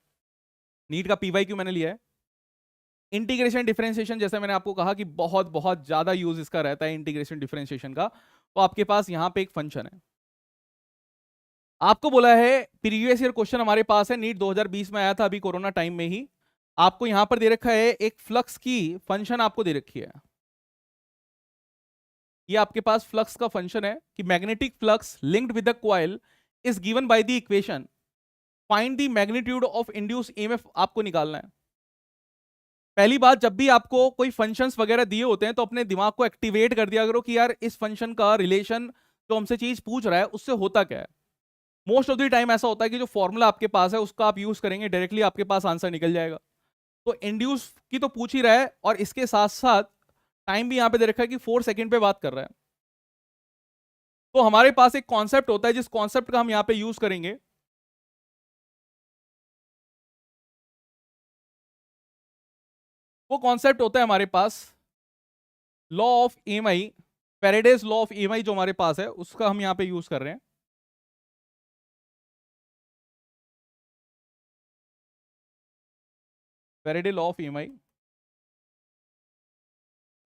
नीट का PYQ मैंने लिया है। इंटीग्रेशन डिफरेंशिएशन, जैसे मैंने आपको कहा कि बहुत बहुत ज्यादा यूज इसका रहता है इंटीग्रेशन डिफरेंशिएशन का। तो आपके पास यहाँ पे एक फंक्शन है, आपको बोला है, प्रीवियस ईयर क्वेश्चन हमारे पास है, नीट 2020 में आया था अभी कोरोना टाइम में ही। आपको यहां पर दे रखा है एक फ्लक्स की फंक्शन आपको दे रखी है। ये आपके पास फ्लक्स का फंक्शन है कि magnetic flux linked with the coil is given by the equation, find the magnitude of induce EMF आपको निकालना है। पहली बात, जब भी आपको कोई फंक्शंस वगैरह दिए होते हैं तो अपने दिमाग को एक्टिवेट कर दिया करो कि यार इस फंक्शन का रिलेशन जो हमसे चीज पूछ रहा है उससे होता क्या है। मोस्ट ऑफ द टाइम ऐसा होता है कि जो फॉर्मूला आपके पास है उसका आप यूज करेंगे, डायरेक्टली आपके पास आंसर निकल जाएगा। तो इंड्यूस की तो पूछ ही रहा है और इसके साथ साथ टाइम भी यहां पे दे रखा है कि 4 सेकंड पे बात कर रहा है। तो हमारे पास एक कॉन्सेप्ट होता है जिस कॉन्सेप्ट का हम यहां पे यूज करेंगे, वो कॉन्सेप्ट होता है हमारे पास law of EMI, Faraday's law of EMI जो हमारे पास है उसका हम यहां पे यूज कर रहे हैं। फेरेडे लॉ ऑफ ईएमआई,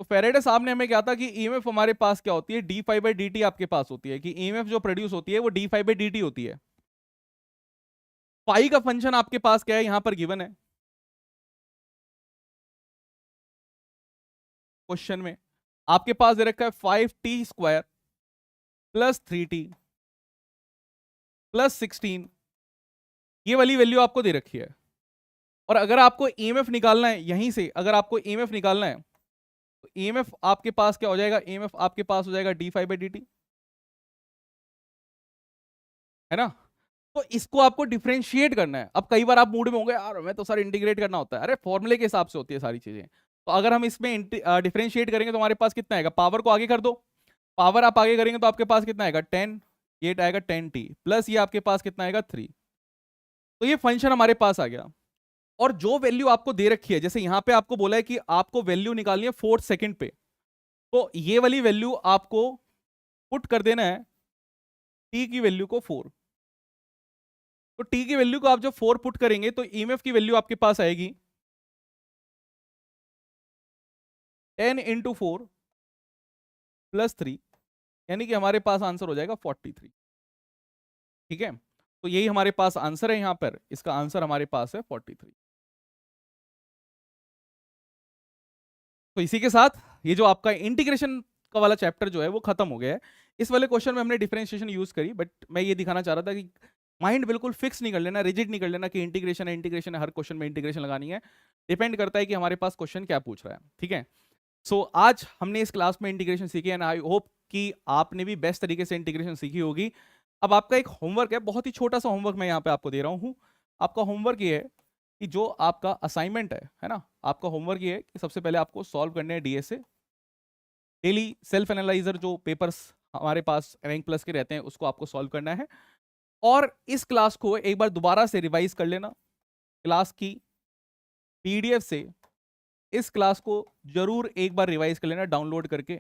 तो फेरेडे साहब ने हमें क्या था कि ईएमएफ हमारे पास क्या होती है, D five by D T आपके पास होती है, कि ईएमएफ जो प्रोड्यूस होती है वो D five by D T होती है। पाई का फंक्शन आपके पास क्या है यहां पर गिवन है क्वेश्चन में, आपके पास दे रखा है 5t² प्लस 3t प्लस 16, ये वाली वैल्यू आपको दे रखी है। और अगर आपको ईएमएफ निकालना है यहीं से, अगर आपको ईएमएफ निकालना है तो ईएमएफ आपके पास क्या हो जाएगा, ईएमएफ आपके पास हो जाएगा D five by D T, है ना। तो इसको आपको डिफरेंशिएट करना है। अब कई बार आप मूड में होंगे यार मैं तो सर इंटीग्रेट करना होता है, अरे फॉर्मूले के हिसाब से होती है सारी चीजें। तो अगर हम इसमें डिफरेंशिएट करेंगे तो हमारे पास कितना आएगा, पावर को आगे कर दो, पावर आप आगे करेंगे तो आपके पास कितना आएगा 10, ये आएगा 10t प्लस ये आपके पास कितना आएगा 3। तो ये फंक्शन हमारे पास आ गया। और जो वैल्यू आपको दे रखी है, जैसे यहां पे आपको बोला है कि आपको वैल्यू निकालनी है 4 सेकंड पे, तो ये वाली वैल्यू आपको पुट कर देना है t की वैल्यू को 4। तो t की वैल्यू को आप जब 4 पुट करेंगे तो ईएमएफ की वैल्यू आपके पास आएगी 10 इंटू 4 प्लस 3, यानी कि हमारे पास आंसर हो जाएगा 43। ठीक है, तो यही हमारे पास आंसर है यहाँ पर, इसका आंसर हमारे पास है 43। तो इसी के साथ ये जो आपका इंटीग्रेशन का वाला चैप्टर जो है वो खत्म हो गया है। इस वाले क्वेश्चन में हमने डिफरेंशिएशन यूज करी, बट मैं ये दिखाना चाह रहा था कि माइंड बिल्कुल फिक्स नहीं कर लेना, रिजिड नहीं कर लेना कि इंटीग्रेशन है, हर क्वेश्चन में इंटीग्रेशन लगानी है। डिपेंड करता है कि हमारे पास क्वेश्चन क्या पूछ रहा है। ठीक है, सो आज हमने इस क्लास में इंटीग्रेशन सीखी एंड आई होप कि आपने भी बेस्ट तरीके से इंटीग्रेशन सीखी होगी। अब आपका एक होमवर्क है, बहुत ही छोटा सा होमवर्क मैं यहाँ पे आपको दे रहा हूँ। आपका होमवर्क ये है कि जो आपका असाइनमेंट है ना, आपका होमवर्क ये है कि सबसे पहले आपको सॉल्व करने हैं डीएसए डेली सेल्फ एनालाइजर, जो पेपर्स हमारे पास रैंक प्लस के रहते हैं उसको आपको सॉल्व करना है। और इस क्लास को एक बार दोबारा से रिवाइज कर लेना, क्लास की पीडीएफ से इस क्लास को जरूर एक बार रिवाइज कर लेना डाउनलोड करके,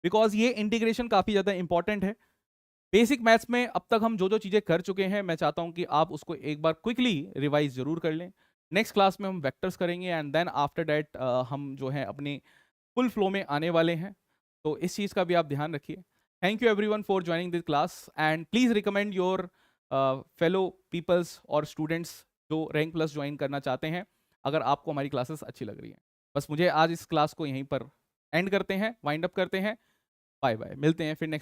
बिकॉज ये इंटीग्रेशन काफी ज्यादा इंपॉर्टेंट है। बेसिक मैथ्स में अब तक हम जो जो चीजें कर चुके हैं, मैं चाहता हूं कि आप उसको एक बार क्विकली रिवाइज जरूर कर लें। नेक्स्ट क्लास में हम वेक्टर्स करेंगे एंड देन आफ्टर दैट हम जो है अपने फुल फ्लो में आने वाले हैं, तो इस चीज़ का भी आप ध्यान रखिए। Thank you everyone for joining this class and please recommend your fellow peoples और स्टूडेंट्स जो रैंक प्लस ज्वाइन करना चाहते हैं, अगर आपको हमारी क्लासेस अच्छी लग रही हैं। बस मुझे आज इस क्लास को यहीं पर एंड करते हैं, वाइंड अप करते हैं। बाय बाय, मिलते हैं फिर नेक्स्ट